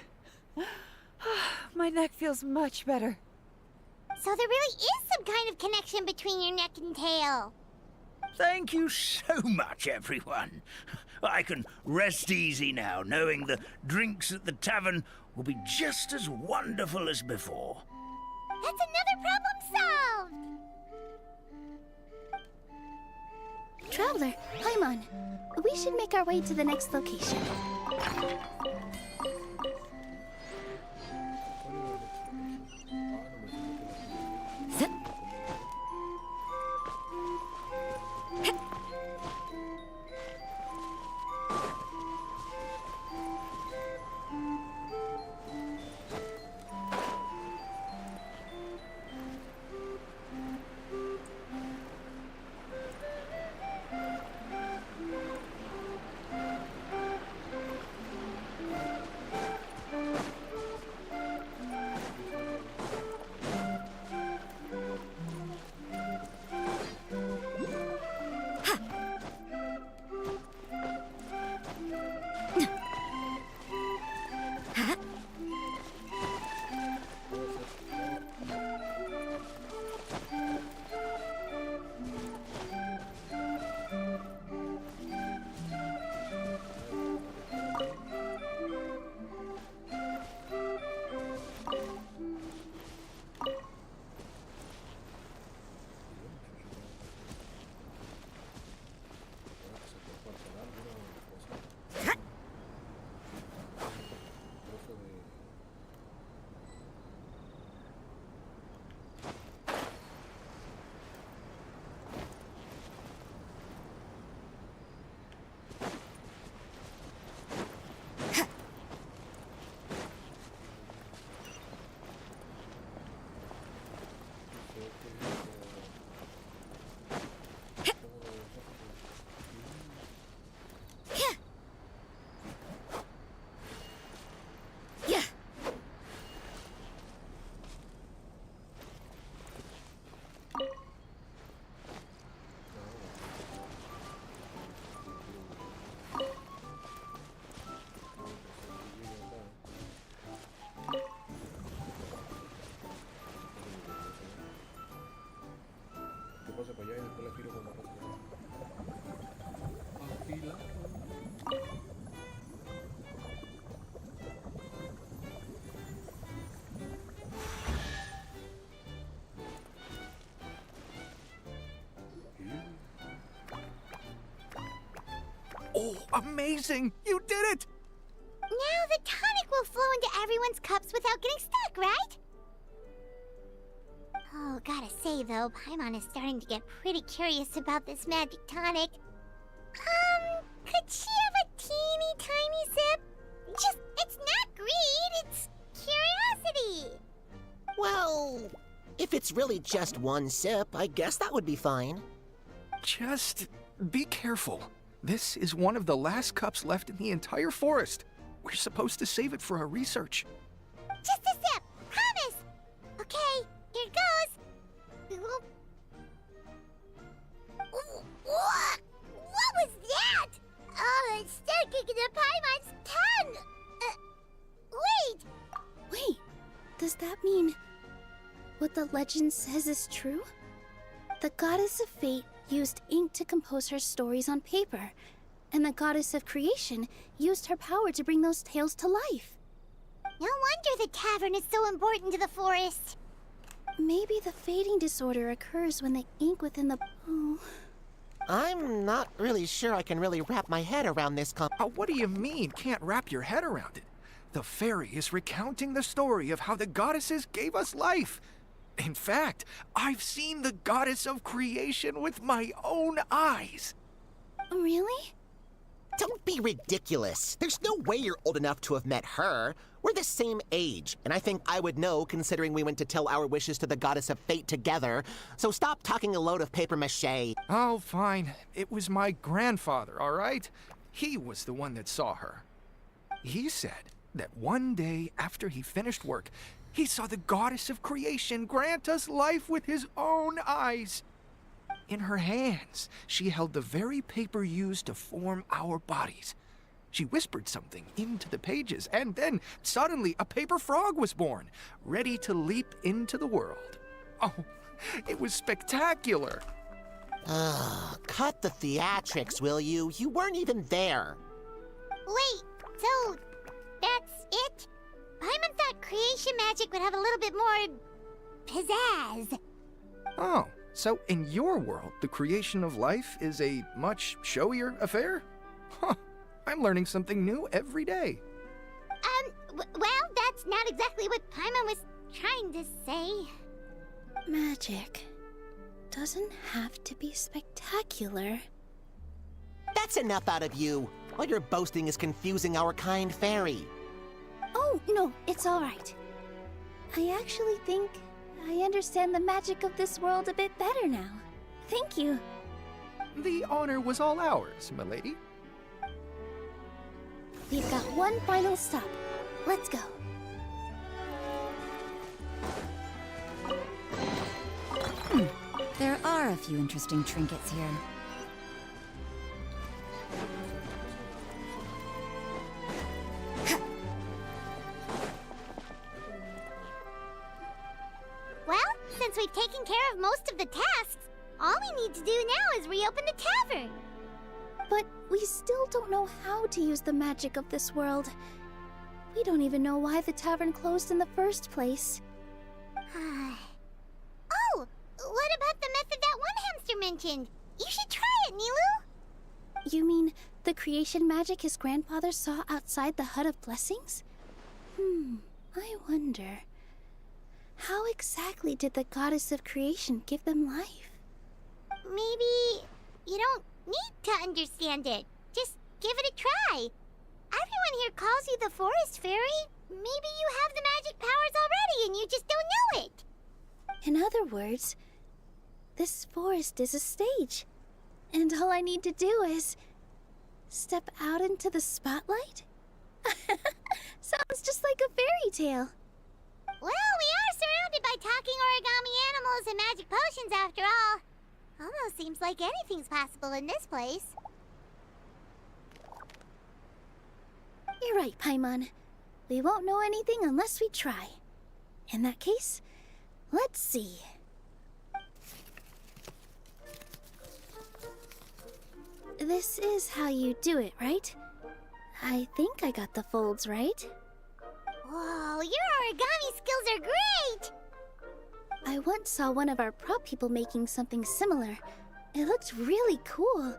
My neck feels much better. So there really is some kind of connection between your neck and tail. Thank you so much, everyone. I can rest easy now, knowing the drinks at the tavern will be just as wonderful as before. That's another problem solved! Traveler, Paimon, we should make our way to the next location. pase para allá y después la giro cuando pase por allá. Afila. Oh, amazing! You did it! Now the tonic will flow into everyone's cups without getting stuck, right? Oh, gotta say though, Paimon is starting to get pretty curious about this magic tonic. Could she have a teeny tiny sip? It's not greed, it's curiosity. Well, if it's really just one sip, I guess that would be fine. Just be careful. This is one of the last cups left in the entire forest. We're supposed to save it for our research. Just a sip, promise. Okay, here it goes. What was that? Oh, it's sticking to Paimon's tongue. Wait. Wait, does that mean what the legend says is true? The goddess of fate used ink to compose her stories on paper, and the goddess of creation used her power to bring those tales to life. No wonder the tavern is so important to the forest. Maybe the fading disorder occurs when the ink within the... Oh. I'm not really sure I can really wrap my head around this What do you mean, can't wrap your head around it? The fairy is recounting the story of how the goddesses gave us life. In fact, I've seen the goddess of creation with my own eyes. Really? Don't be ridiculous. There's no way you're old enough to have met her. We're the same age, and I think I would know considering we went to tell our wishes to the goddess of fate together. So stop talking a load of papier-mâché. Oh, fine. It was my grandfather, all right? He was the one that saw her. He said that one day after he finished work, he saw the goddess of creation grant us life with his own eyes. In her hands, she held the very paper used to form our bodies. She whispered something into the pages, and then suddenly a paper frog was born, ready to leap into the world. Oh, it was spectacular. Cut the theatrics, will you? You weren't even there. Wait, so that's it? Paimon thought creation magic would have a little bit more pizzazz. Oh, so in your world, the creation of life is a much showier affair? Huh, I'm learning something new every day. Well, that's not exactly what Paimon was trying to say. Magic doesn't have to be spectacular. That's enough out of you. All your boasting is confusing our kind fairy. Oh, no, it's all right. I actually think I understand the magic of this world a bit better now. Thank you. The honor was all ours, milady. We've got one final stop. Let's go. There are a few interesting trinkets here. Well, since we've taken care of most of the tasks, all we need to do now is reopen the tavern. But we still don't know how to use the magic of this world. We don't even know why the tavern closed in the first place. Oh, what about the method that one hamster mentioned? You should try it, Nilu. You mean the creation magic his grandfather saw outside the Hut of Blessings? I wonder. How exactly did the goddess of creation give them life? Maybe you don't need to understand it. Just give it a try. Everyone here calls you the Forest Fairy. Maybe you have the magic powers already and you just don't know it. In other words, this forest is a stage. And all I need to do is step out into the spotlight? Sounds just like a fairy tale. Well, we are surrounded by talking origami animals and magic potions after all. Almost seems like anything's possible in this place. You're right, Paimon. We won't know anything unless we try. In that case, let's see. This is how you do it, right? I think I got the folds right. Whoa, your origami skills are great! I once saw one of our prop people making something similar. It looked really cool,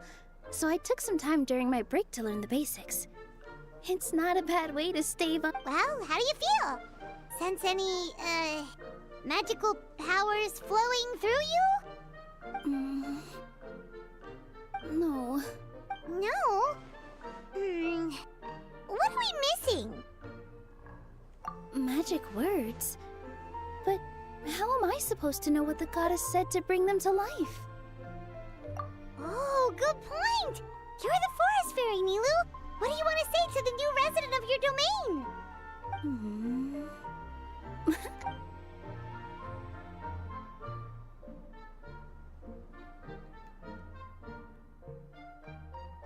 so I took some time during my break to learn the basics. It's not a bad way to stave up. Well, how do you feel? Sense any, magical powers flowing through you? No. No? What are we missing? Magic words? But how am I supposed to know what the goddess said to bring them to life? Oh, good point! You're the forest fairy, Nilu! What do you want to say to the new resident of your domain?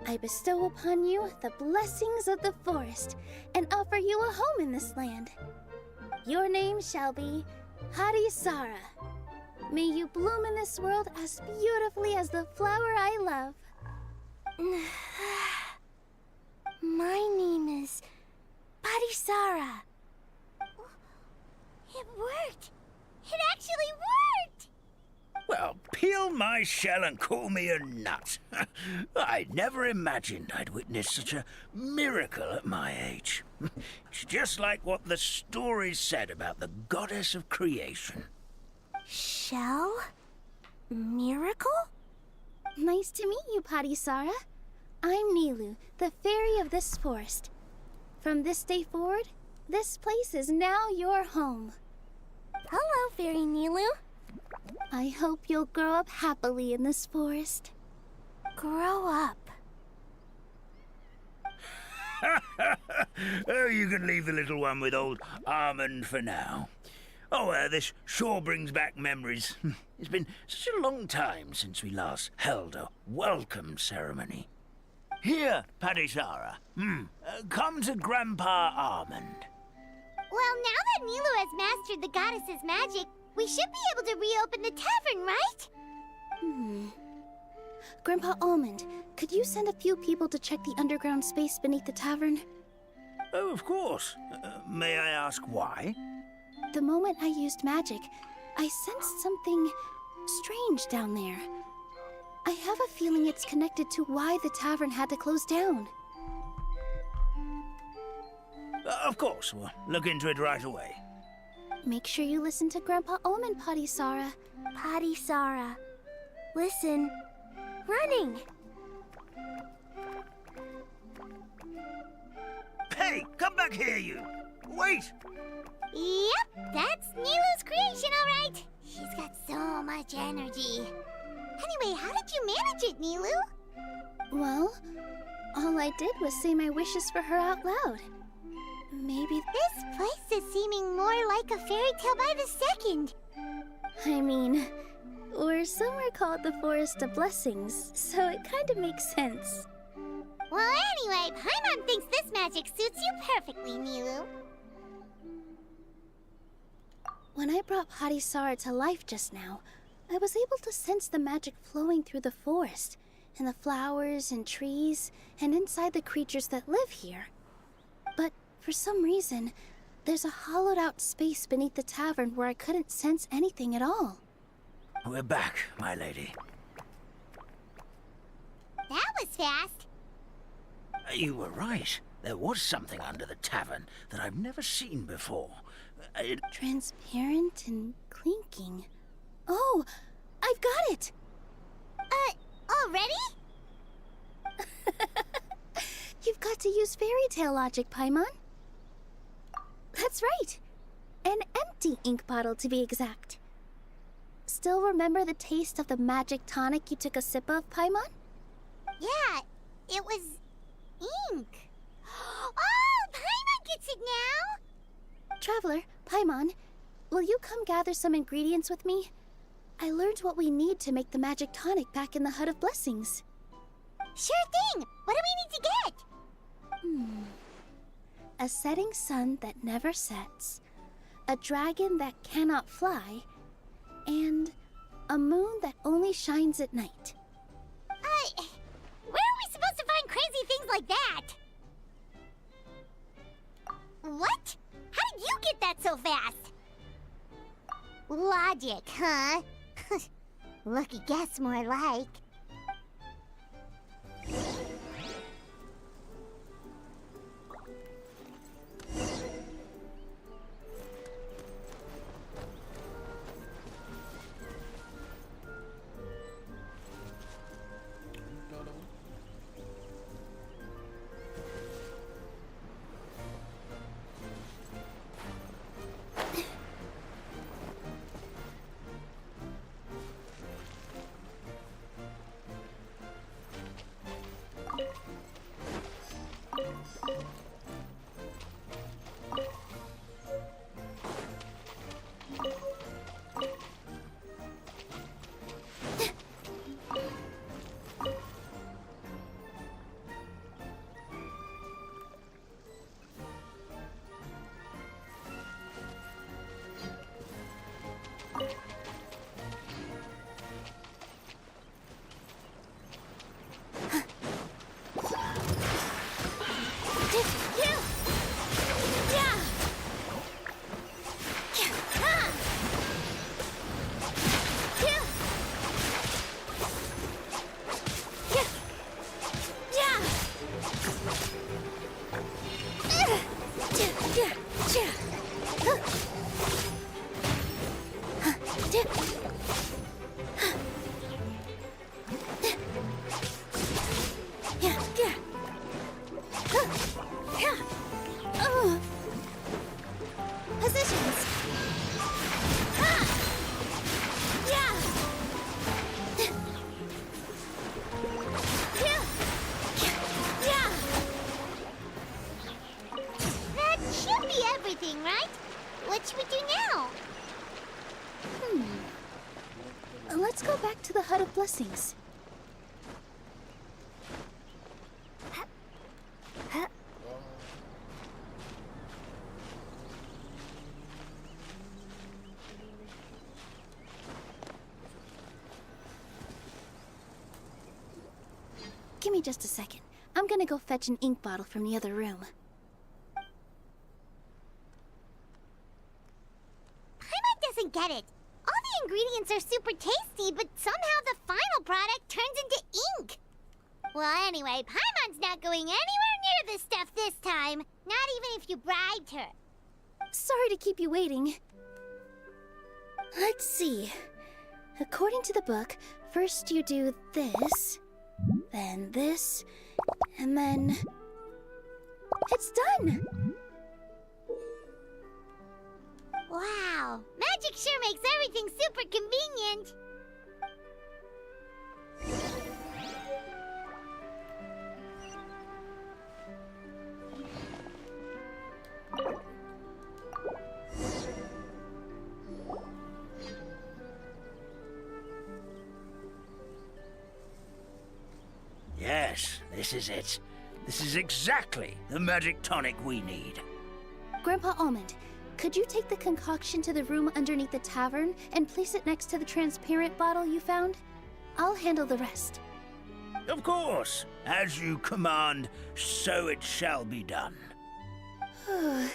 I bestow upon you the blessings of the forest and offer you a home in this land. Your name shall be Hadisara. May you bloom in this world as beautifully as the flower I love. My name is Hadisara. It worked! It actually worked! Well, peel my shell and call me a nut. I'd never imagined I'd witness such a miracle at my age. It's just like what the stories said about the goddess of creation. Shell? Miracle? Nice to meet you, Hadisara. I'm Nilu, the fairy of this forest. From this day forward, this place is now your home. Hello, Fairy Nilu. I hope you'll grow up happily in this forest. Grow up? Oh, you can leave the little one with old Almond for now. Oh, this sure brings back memories. It's been such a long time since we last held a welcome ceremony. Here, Padisara. Come to Grandpa Almond. Well, now that Nilu has mastered the goddess's magic, we should be able to reopen the tavern, right? Grandpa Almond, could you send a few people to check the underground space beneath the tavern? Oh, of course. May I ask why? The moment I used magic, I sensed something strange down there. I have a feeling it's connected to why the tavern had to close down. Of course, we'll look into it right away. Make sure you listen to Grandpa Almond, Padisara. Padisara. Listen. Running! Hey, come back here, you! Wait! Yep, that's Nilu's creation, all right. She's got so much energy. Anyway, how did you manage it, Nilu? Well, all I did was say my wishes for her out loud. Maybe this place is seeming more like a fairy tale by the second. I mean, we're somewhere called the Forest of Blessings, so it kind of makes sense. Well, anyway, Paimon thinks this magic suits you perfectly, Nilu. When I brought Hadisara to life just now, I was able to sense the magic flowing through the forest, and the flowers and trees, and inside the creatures that live here. But for some reason, there's a hollowed-out space beneath the tavern where I couldn't sense anything at all. We're back, my lady. That was fast. You were right. There was something under the tavern that I've never seen before. Transparent and clinking. Oh, I've got it! Already? You've got to use fairy tale logic, Paimon. That's right. An empty ink bottle, to be exact. Still remember the taste of the magic tonic you took a sip of, Paimon? Yeah, it was ink. Oh, Paimon gets it now! Traveler, Paimon, will you come gather some ingredients with me? I learned what we need to make the magic tonic back in the Hut of Blessings. Sure thing! What do we need to get? A setting sun that never sets, a dragon that cannot fly, and a moon that only shines at night. Where are we supposed like that? What? How did you get that so fast? Logic, huh? Lucky guess, more like. Positions. That should be everything, right? What should we do now? Let's go back to the Hut of Blessings. Give me just a second. I'm gonna go fetch an ink bottle from the other room. Paimon doesn't get it. All the ingredients are super tasty, but somehow the final product turns into ink. Well, anyway, Paimon's not going anywhere near this stuff this time. Not even if you bribed her. Sorry to keep you waiting. Let's see. According to the book, first you do this, then this, and then... It's done! Wow, magic sure makes everything super convenient. Yes, this is it. This is exactly the magic tonic we need. Grandpa Almond, could you take the concoction to the room underneath the tavern and place it next to the transparent bottle you found? I'll handle the rest. Of course. As you command, so it shall be done. I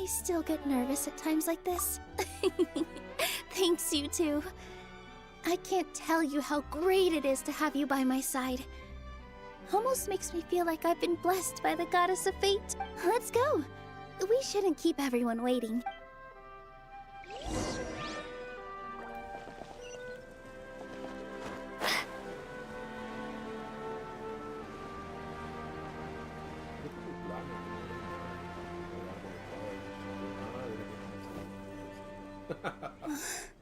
still get nervous at times like this. Thanks, you two. I can't tell you how great it is to have you by my side. Almost makes me feel like I've been blessed by the goddess of fate. Let's go. We shouldn't keep everyone waiting.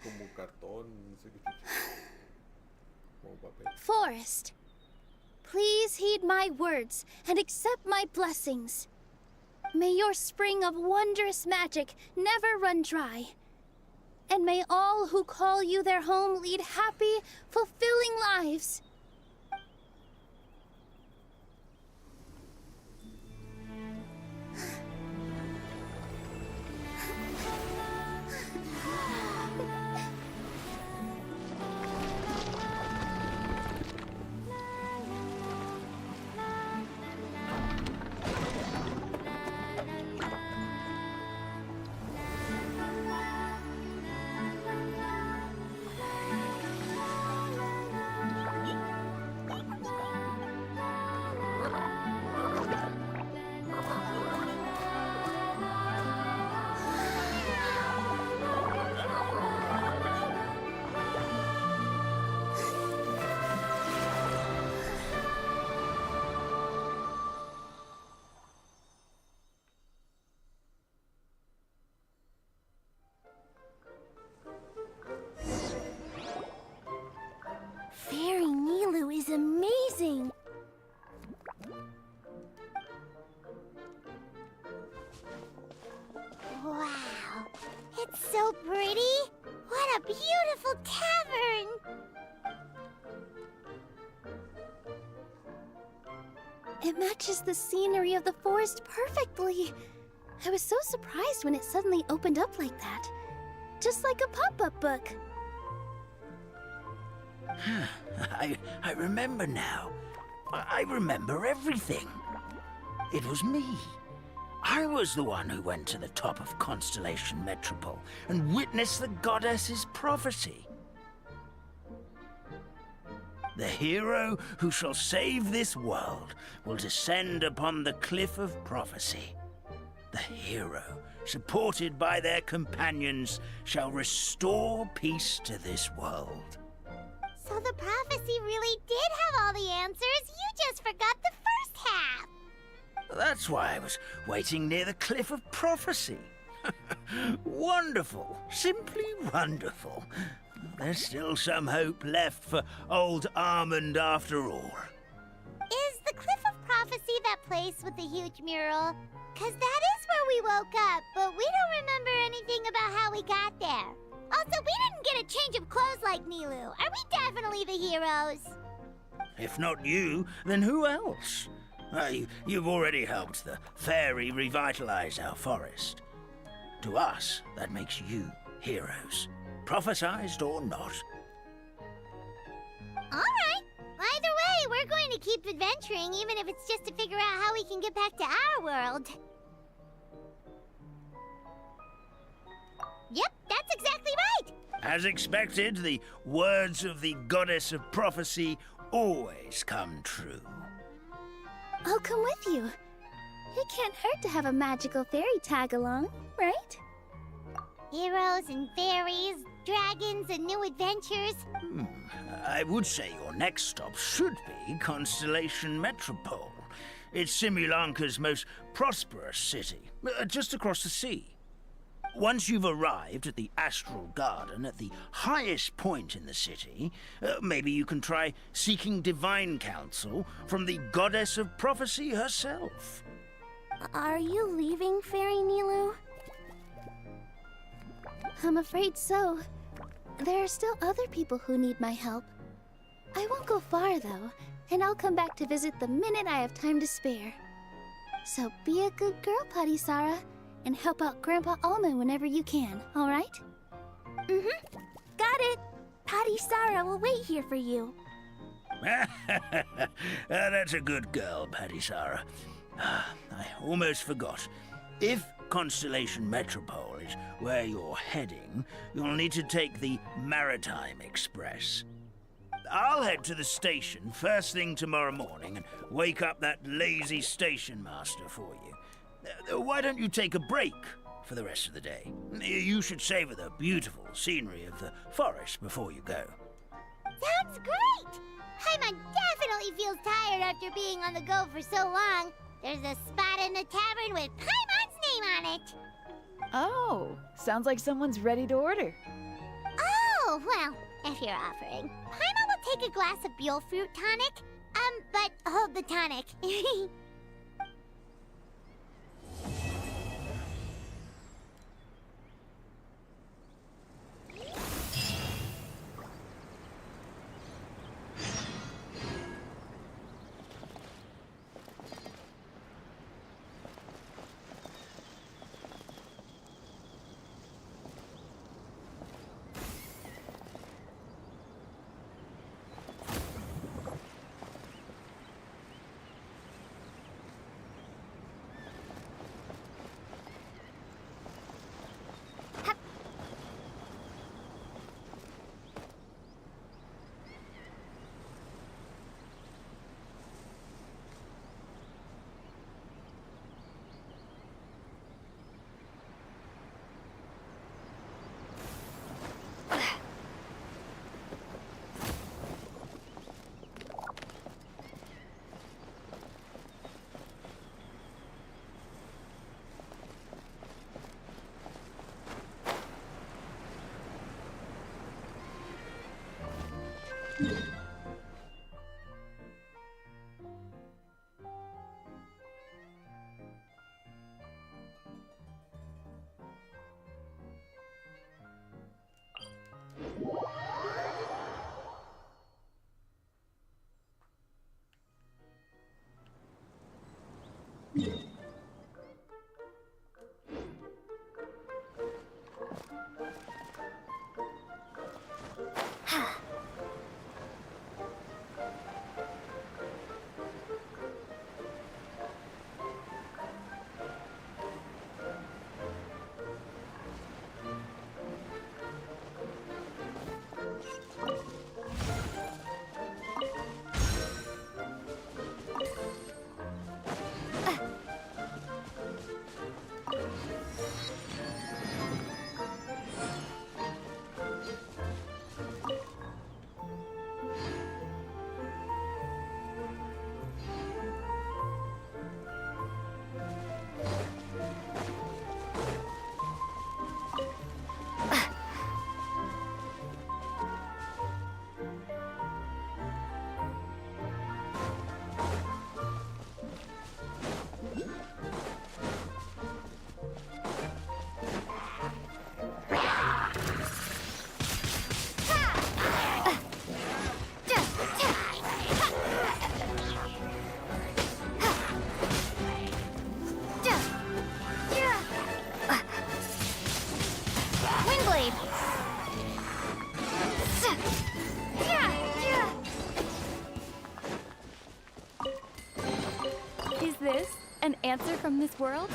Como cartón, no sé qué chucha. Como papel. Forest, please heed my words and accept my blessings. May your spring of wondrous magic never run dry. And may all who call you their home lead happy, fulfilling lives. beautiful tavern! It matches the scenery of the forest perfectly. I was so surprised when it suddenly opened up like that. Just like a pop-up book. I remember now. I remember everything. It was me. I was the one who went to the top of Constellation Metropole and witnessed the goddess's prophecy. The hero who shall save this world will descend upon the cliff of prophecy. The hero, supported by their companions, shall restore peace to this world. So the prophecy really did have all the answers. You just forgot the first half. That's why I was waiting near the cliff of prophecy. Wonderful. Simply wonderful. There's still some hope left for old Armand after all. Is the Cliff of Prophecy that place with the huge mural? 'Cause that is where we woke up, but we don't remember anything about how we got there. Also, we didn't get a change of clothes like Nilu. Are we definitely the heroes? If not you, then who else? You've already helped the fairy revitalize our forest. To us, that makes you heroes, prophesized or not. All right. Either way, we're going to keep adventuring, even if it's just to figure out how we can get back to our world. Yep, that's exactly right. As expected, the words of the goddess of prophecy always come true. I'll come with you. It can't hurt to have a magical fairy tag along, right? Heroes and fairies, dragons and new adventures. I would say your next stop should be Constellation Metropole. It's Simulanka's most prosperous city, just across the sea. Once you've arrived at the Astral Garden at the highest point in the city, maybe you can try seeking divine counsel from the goddess of prophecy herself. Are you leaving, Fairy Nilu? I'm afraid so. There are still other people who need my help. I won't go far, though, and I'll come back to visit the minute I have time to spare. So be a good girl, Padisara, and help out Grandpa Almond whenever you can, all right? Mm-hmm. Got it. Padisara will wait here for you. That's a good girl, Padisara. I almost forgot. If Constellation Metropole is where you're heading, you'll need to take the Maritime Express. I'll head to the station first thing tomorrow morning and wake up that lazy station master for you. Why don't you take a break for the rest of the day? You should savor the beautiful scenery of the forest before you go. Sounds great! Paimon definitely feels tired after being on the go for so long. There's a spot in the tavern with Paimon's name on it. Oh, sounds like someone's ready to order. Oh, well, if you're offering. Paimon will take a glass of Buell fruit tonic. But hold the tonic. An answer from this world?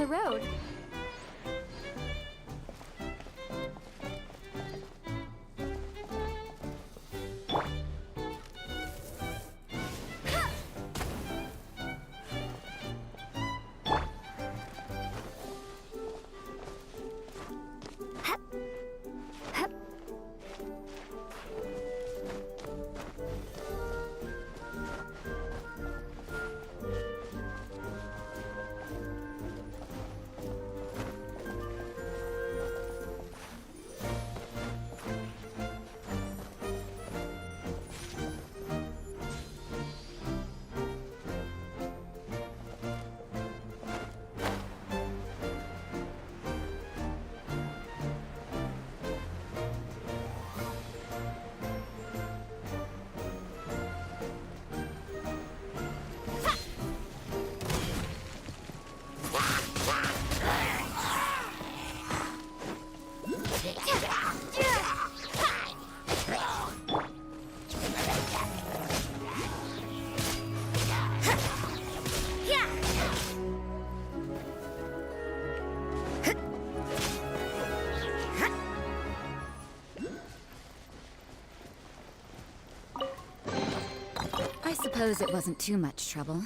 the road. I suppose it wasn't too much trouble.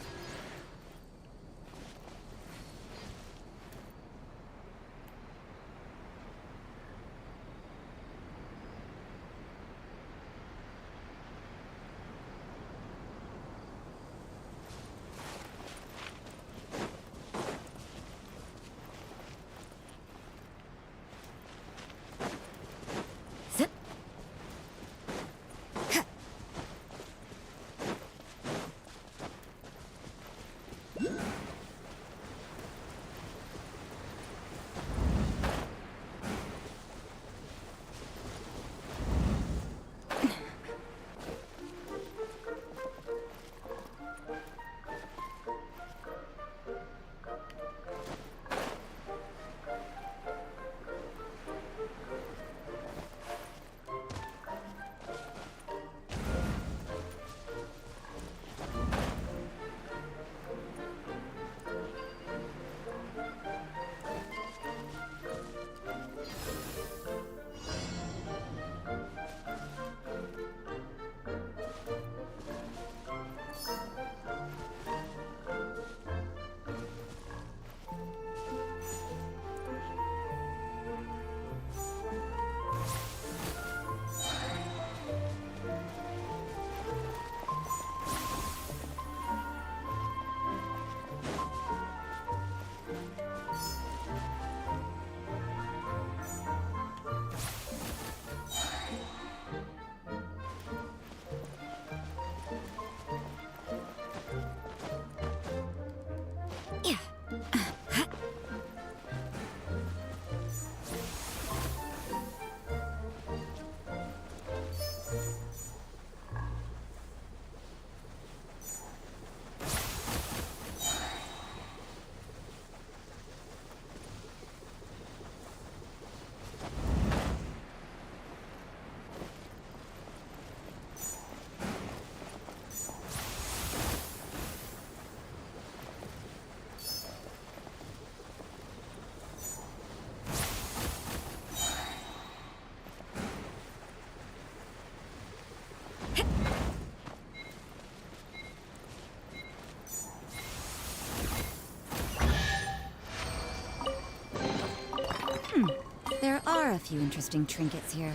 There are a few interesting trinkets here.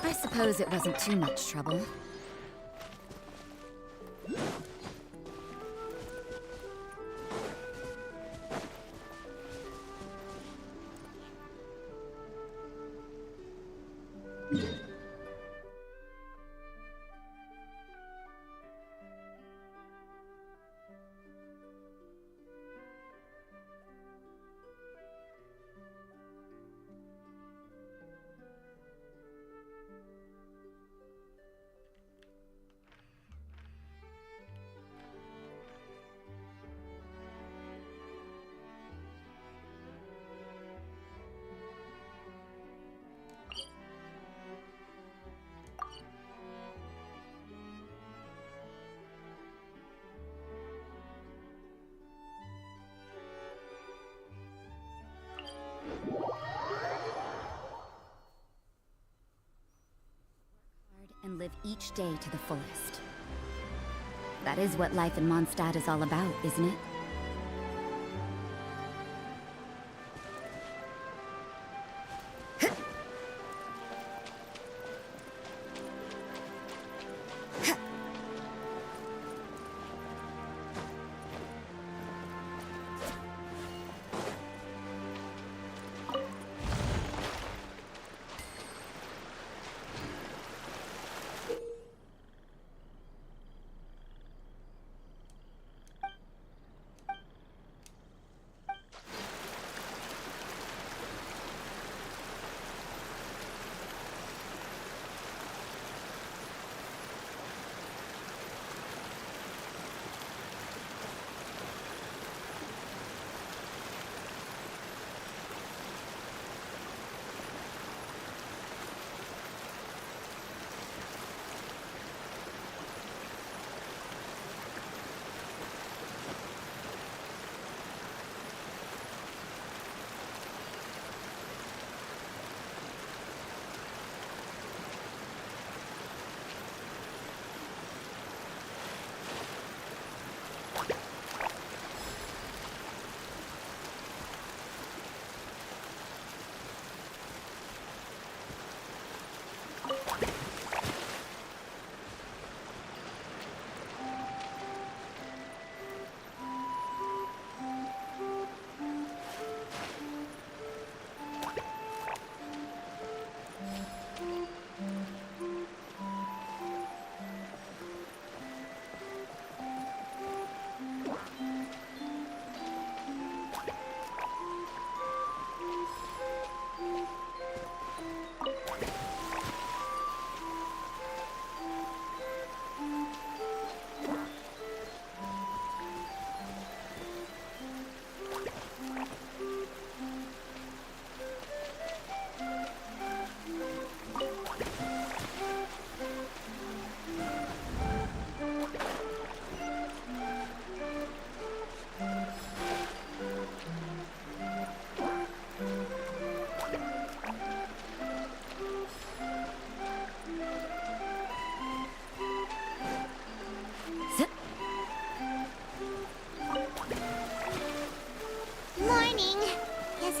I suppose it wasn't too much trouble. And live each day to the fullest. That is what life in Mondstadt is all about, isn't it?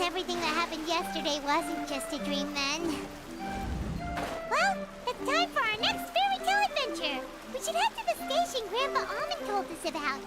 Everything that happened yesterday wasn't just a dream then. Well, it's time for our next fairy tale adventure. We should head to the station Grandpa Almond told us about.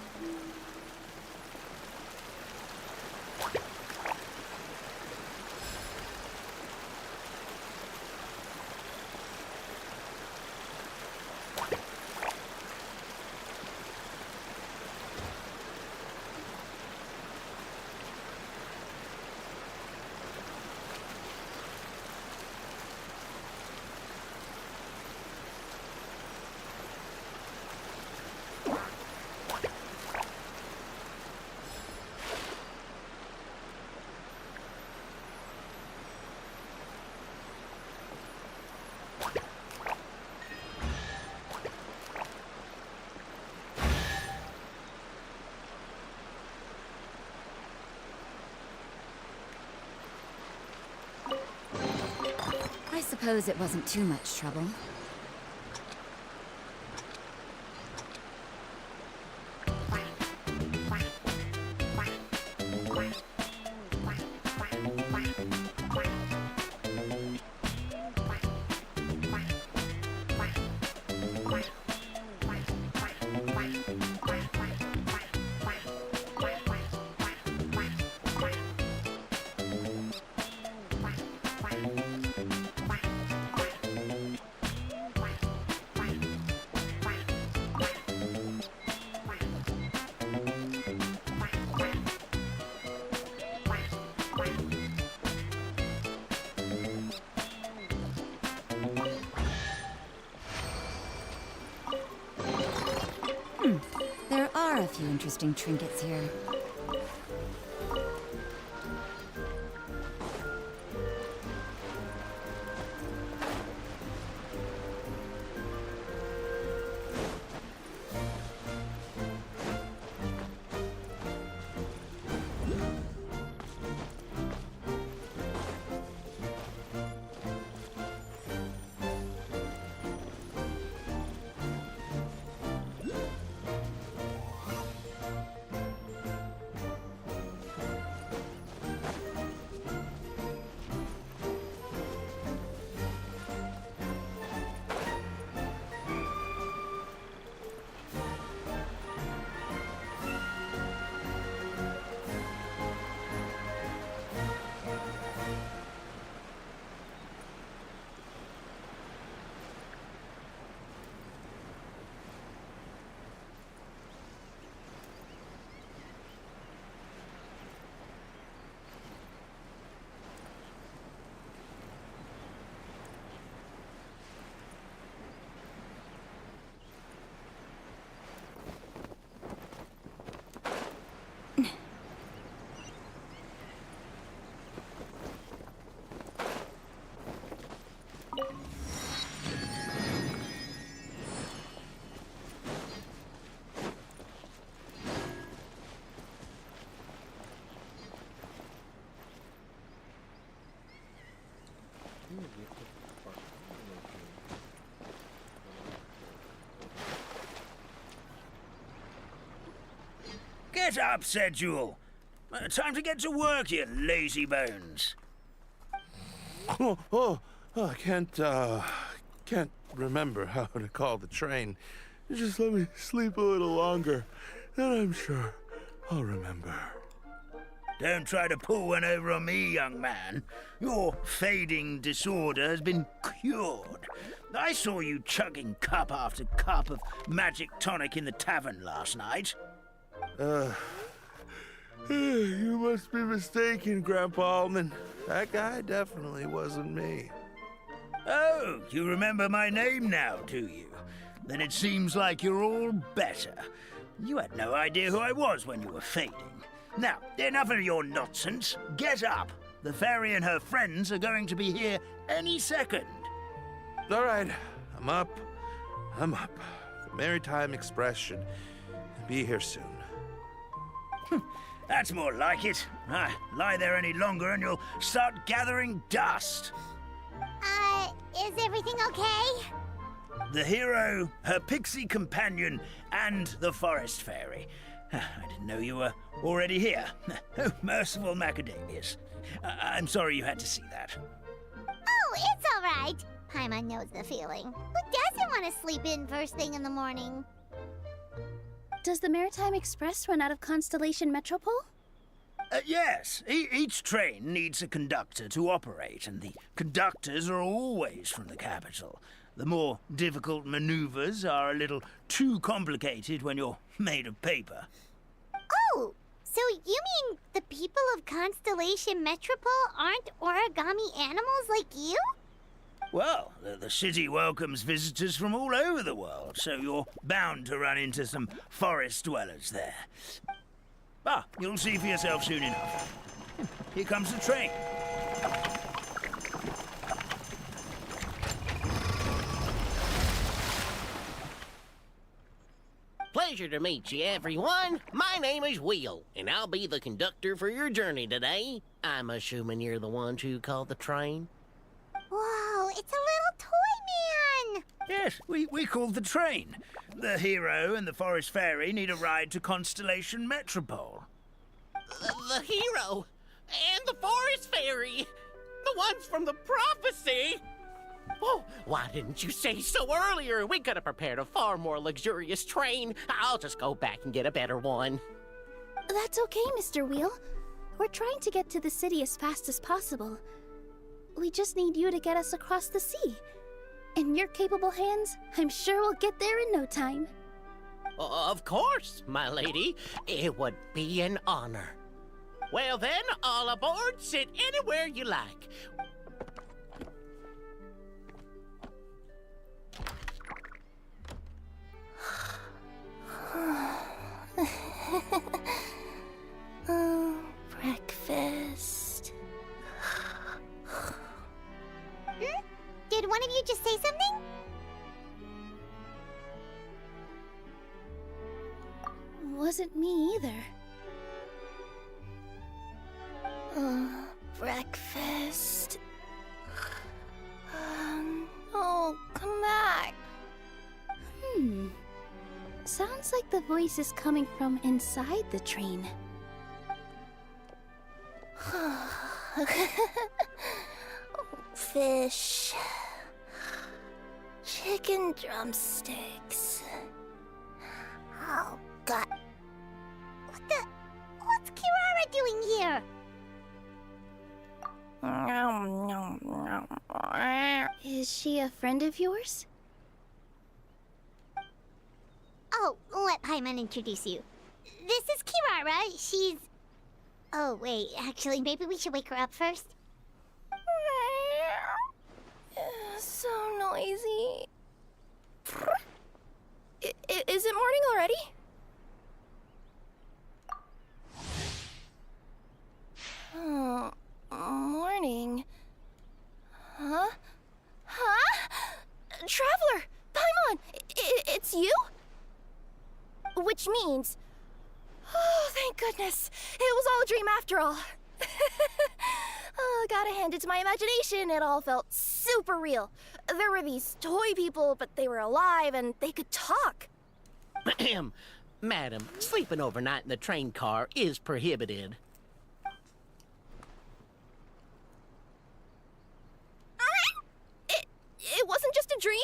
I suppose it wasn't too much trouble. There are a few interesting trinkets here. Get up, said Jewel. Time to get to work, you lazy bones. I can't remember how to call the train. Just let me sleep a little longer, then I'm sure I'll remember. Don't try to pull one over on me, young man. Your fading disorder has been cured. I saw you chugging cup after cup of magic tonic in the tavern last night. You must be mistaken, Grandpa Allman. That guy definitely wasn't me. Oh, you remember my name now, do you? Then it seems like you're all better. You had no idea who I was when you were fading. Now, enough of your nonsense. Get up. The fairy and her friends are going to be here any second. All right, I'm up. The Maritime Express should be here soon. That's more like it. Lie there any longer and you'll start gathering dust. Is everything okay? The hero, her pixie companion, and the forest fairy. I didn't know you were already here. Oh, merciful macadamias. I'm sorry you had to see that. Oh, it's all right. Paimon knows the feeling. Who doesn't want to sleep in first thing in the morning? Does the Maritime Express run out of Constellation Metropole? Yes. Each train needs a conductor to operate, and the conductors are always from the capital. The more difficult maneuvers are a little too complicated when you're made of paper. Oh, so you mean the people of Constellation Metropole aren't origami animals like you? Well, the city welcomes visitors from all over the world, so you're bound to run into some forest dwellers there. You'll see for yourself soon enough. Here comes the train. Pleasure to meet you, everyone. My name is Will, and I'll be the conductor for your journey today. I'm assuming you're the ones who called the train. Whoa, it's a little toy man! Yes, we called the train. The hero and the forest fairy need a ride to Constellation Metropole. The hero and the forest fairy, the ones from the prophecy. Oh, why didn't you say so earlier? We could have prepared a far more luxurious train. I'll just go back and get a better one. That's okay, Mr. Wheel. We're trying to get to the city as fast as possible. We just need you to get us across the sea. In your capable hands, I'm sure we'll get there in no time. Of course, my lady. It would be an honor. Well then, all aboard. Sit anywhere you like. Oh, breakfast. Did one of you just say something? Wasn't me either. Breakfast. Oh, come back. Sounds like the voice is coming from inside the train. Fish. Chicken drumsticks. Oh, God. What's Kirara doing here? Is she a friend of yours? Oh, let Paimon introduce you. This is Kirara. She's... Oh, wait. Actually, maybe we should wake her up first. So noisy. Is it morning already? Oh, morning. Huh? Traveler! Paimon! It's you? Which means... Oh, thank goodness. It was all a dream after all. Oh, gotta hand it to my imagination. It all felt super real. There were these toy people, but they were alive and they could talk. Madam, sleeping overnight in the train car is prohibited. It wasn't just a dream?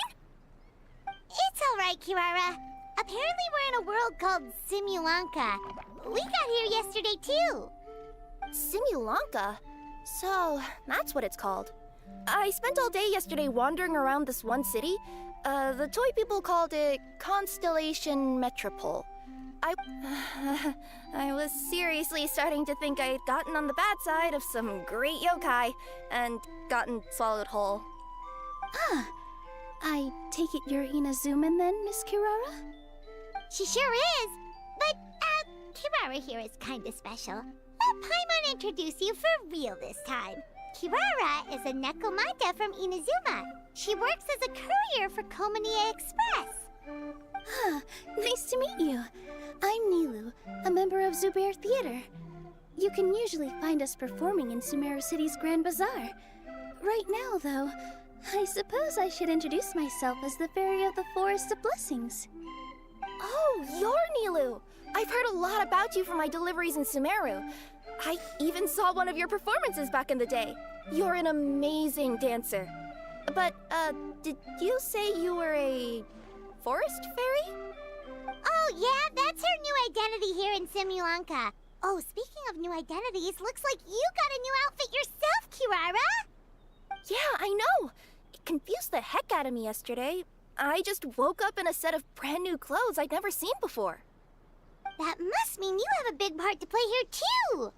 It's all right, Kirara. Apparently we're in a world called Simulanka. We got here yesterday, too. Simulanka? So, that's what it's called. I spent all day yesterday wandering around this one city. The toy people called it Constellation Metropole. I was seriously starting to think I had gotten on the bad side of some great yokai and gotten swallowed whole. Ah, I take it you're Inazuman then, Miss Kirara? She sure is. But, Kirara here is kinda special. Let Paimon introduce you for real this time. Kirara is a Nekomata from Inazuma. She works as a courier for Komanie Express. Huh, nice to meet you. I'm Nilu, a member of Zubair Theater. You can usually find us performing in Sumeru City's Grand Bazaar. Right now, though, I suppose I should introduce myself as the Fairy of the Forest of Blessings. Oh, you're Nilu! I've heard a lot about you from my deliveries in Sumeru. I even saw one of your performances back in the day. You're an amazing dancer. But, did you say you were a forest fairy? Oh, yeah, that's her new identity here in Simulanka. Oh, speaking of new identities, looks like you got a new outfit yourself, Kirara! Yeah, I know. It confused the heck out of me yesterday. I just woke up in a set of brand new clothes I'd never seen before. That must mean you have a big part to play here, too!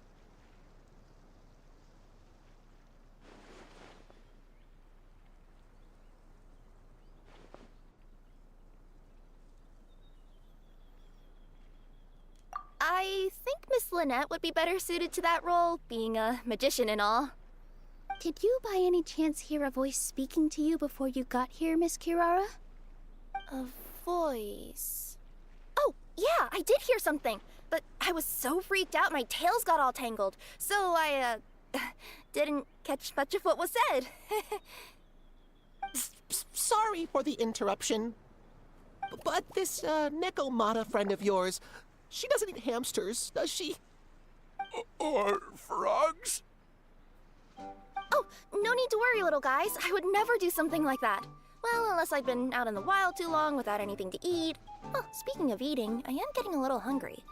I think Miss Lynette would be better suited to that role, being a magician and all. Did you by any chance hear a voice speaking to you before you got here, Miss Kirara? A voice... Oh, yeah, I did hear something. But I was so freaked out my tails got all tangled. So I, didn't catch much of what was said. Sorry for the interruption. But this, Nekomata friend of yours, she doesn't eat hamsters, does she? Or frogs? Oh, no need to worry, little guys. I would never do something like that. Well, unless I've been out in the wild too long without anything to eat. Oh, speaking of eating, I am getting a little hungry.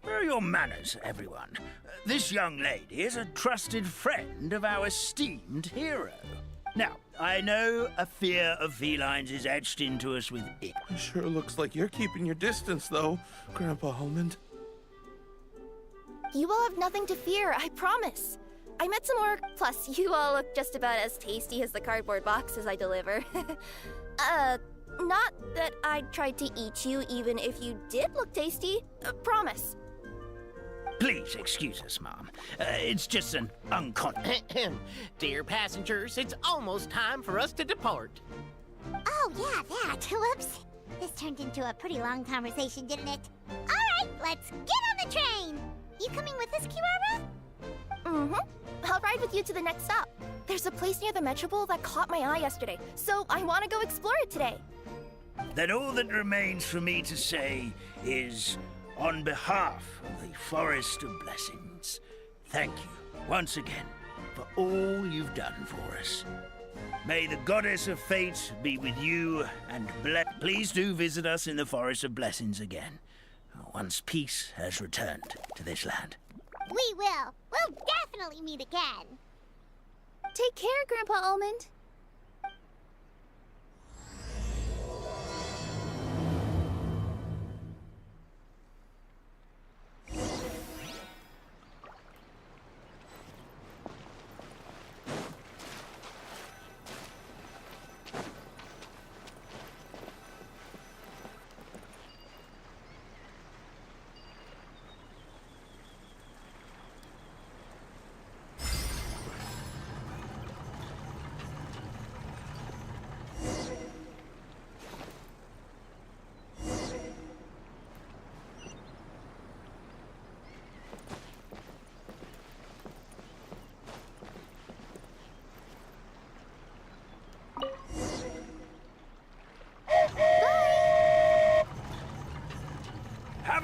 Where are your manners, everyone? This young lady is a trusted friend of our esteemed hero. Now, I know a fear of felines is etched into us with it. It sure looks like you're keeping your distance, though, Grandpa Almond. You all have nothing to fear, I promise. I met some more, plus you all look just about as tasty as the cardboard boxes I deliver. Not that I'd try to eat you even if you did look tasty. Promise. Please excuse us, Mom. It's just an Dear passengers, it's almost time for us to depart. Oh, yeah, that. Whoops. This turned into a pretty long conversation, didn't it? All right, let's get on the train. You coming with us, Kirara? Mm-hmm. I'll ride with you to the next stop. There's a place near the Metropole that caught my eye yesterday, so I want to go explore it today. Then all that remains for me to say is, on behalf of the Forest of Blessings, thank you once again for all you've done for us. May the Goddess of Fate be with you, and please do visit us in the Forest of Blessings again, once peace has returned to this land. We will. We'll definitely meet again. Take care, Grandpa Almond.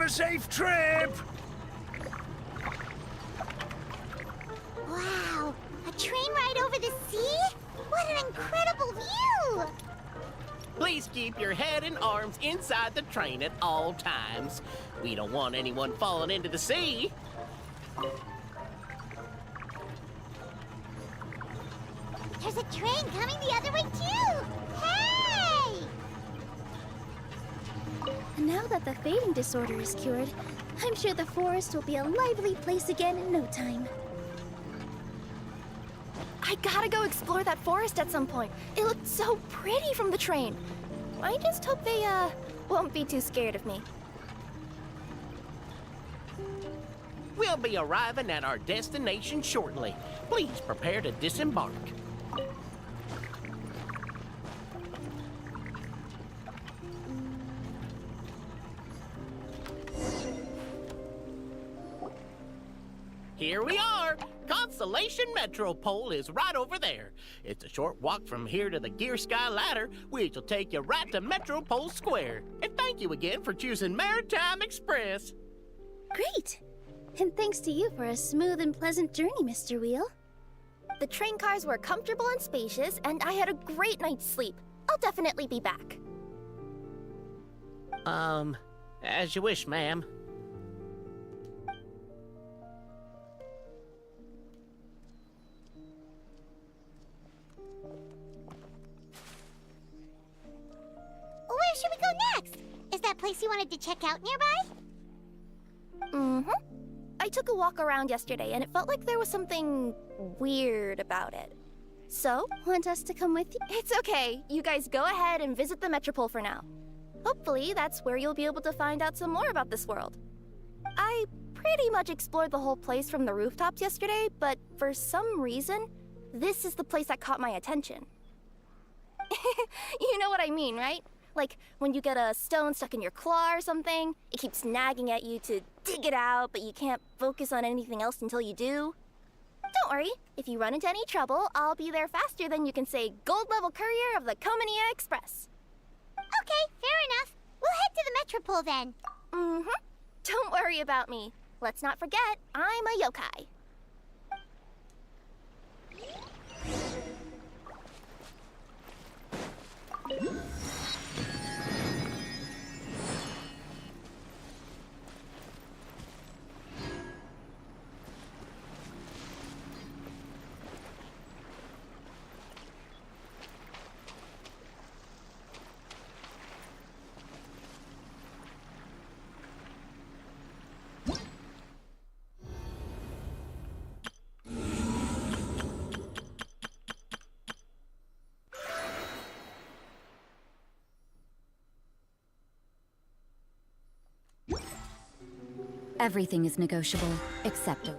a safe trip! Wow, a train ride over the sea? What an incredible view! Please keep your head and arms inside the train at all times. We don't want anyone falling into the sea. There's a train coming the other way too! Hey! Now that the fading disorder is cured, I'm sure the forest will be a lively place again in no time. I gotta go explore that forest at some point. It looked so pretty from the train. I just hope they, won't be too scared of me. We'll be arriving at our destination shortly. Please prepare to disembark. Here we are! Constellation Metropole is right over there. It's a short walk from here to the Gear Sky Ladder, which will take you right to Metropole Square. And thank you again for choosing Maritime Express. Great! And thanks to you for a smooth and pleasant journey, Mr. Wheel. The train cars were comfortable and spacious, and I had a great night's sleep. I'll definitely be back. As you wish, ma'am. Where should we go next? Is that place you wanted to check out nearby? Mm-hmm. I took a walk around yesterday, and it felt like there was something weird about it. So, Want us to come with you? it's okay. You guys go ahead and visit the Metropole for now. Hopefully, that's where you'll be able to find out some more about this world. I pretty much explored the whole place from the rooftops yesterday, but for some reason, this is the place that caught my attention. You know what I mean, right? Like, when you get a stone stuck in your claw or something, it keeps nagging at you to dig it out, but you can't focus on anything else until you do. Don't worry, if you run into any trouble, I'll be there faster than you can say gold-level courier of the Comania Express. Okay, fair enough. We'll head to the Metropole then. Mm-hmm. Don't worry about me. Let's not forget, I'm a yokai. Everything is negotiable, except time.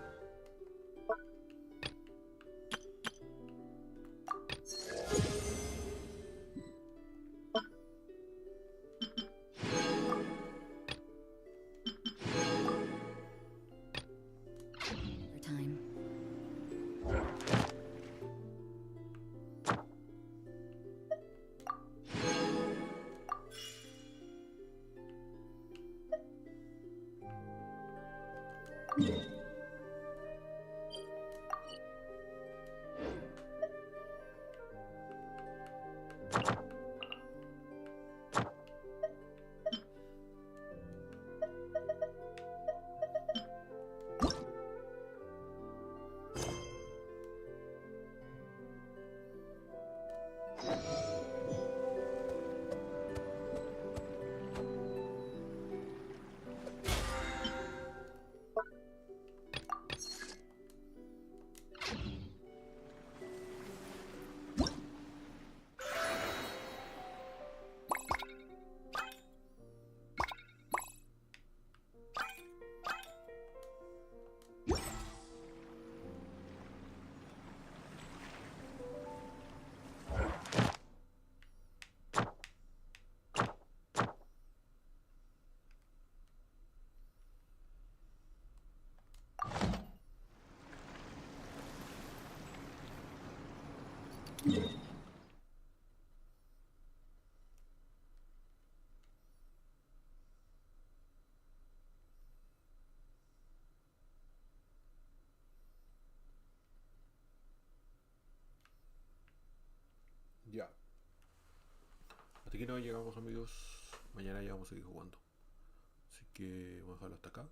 Ya. Hasta aquí nos llegamos, amigos. Mañana ya vamos a seguir jugando. Así que vamos a dejarlo hasta acá.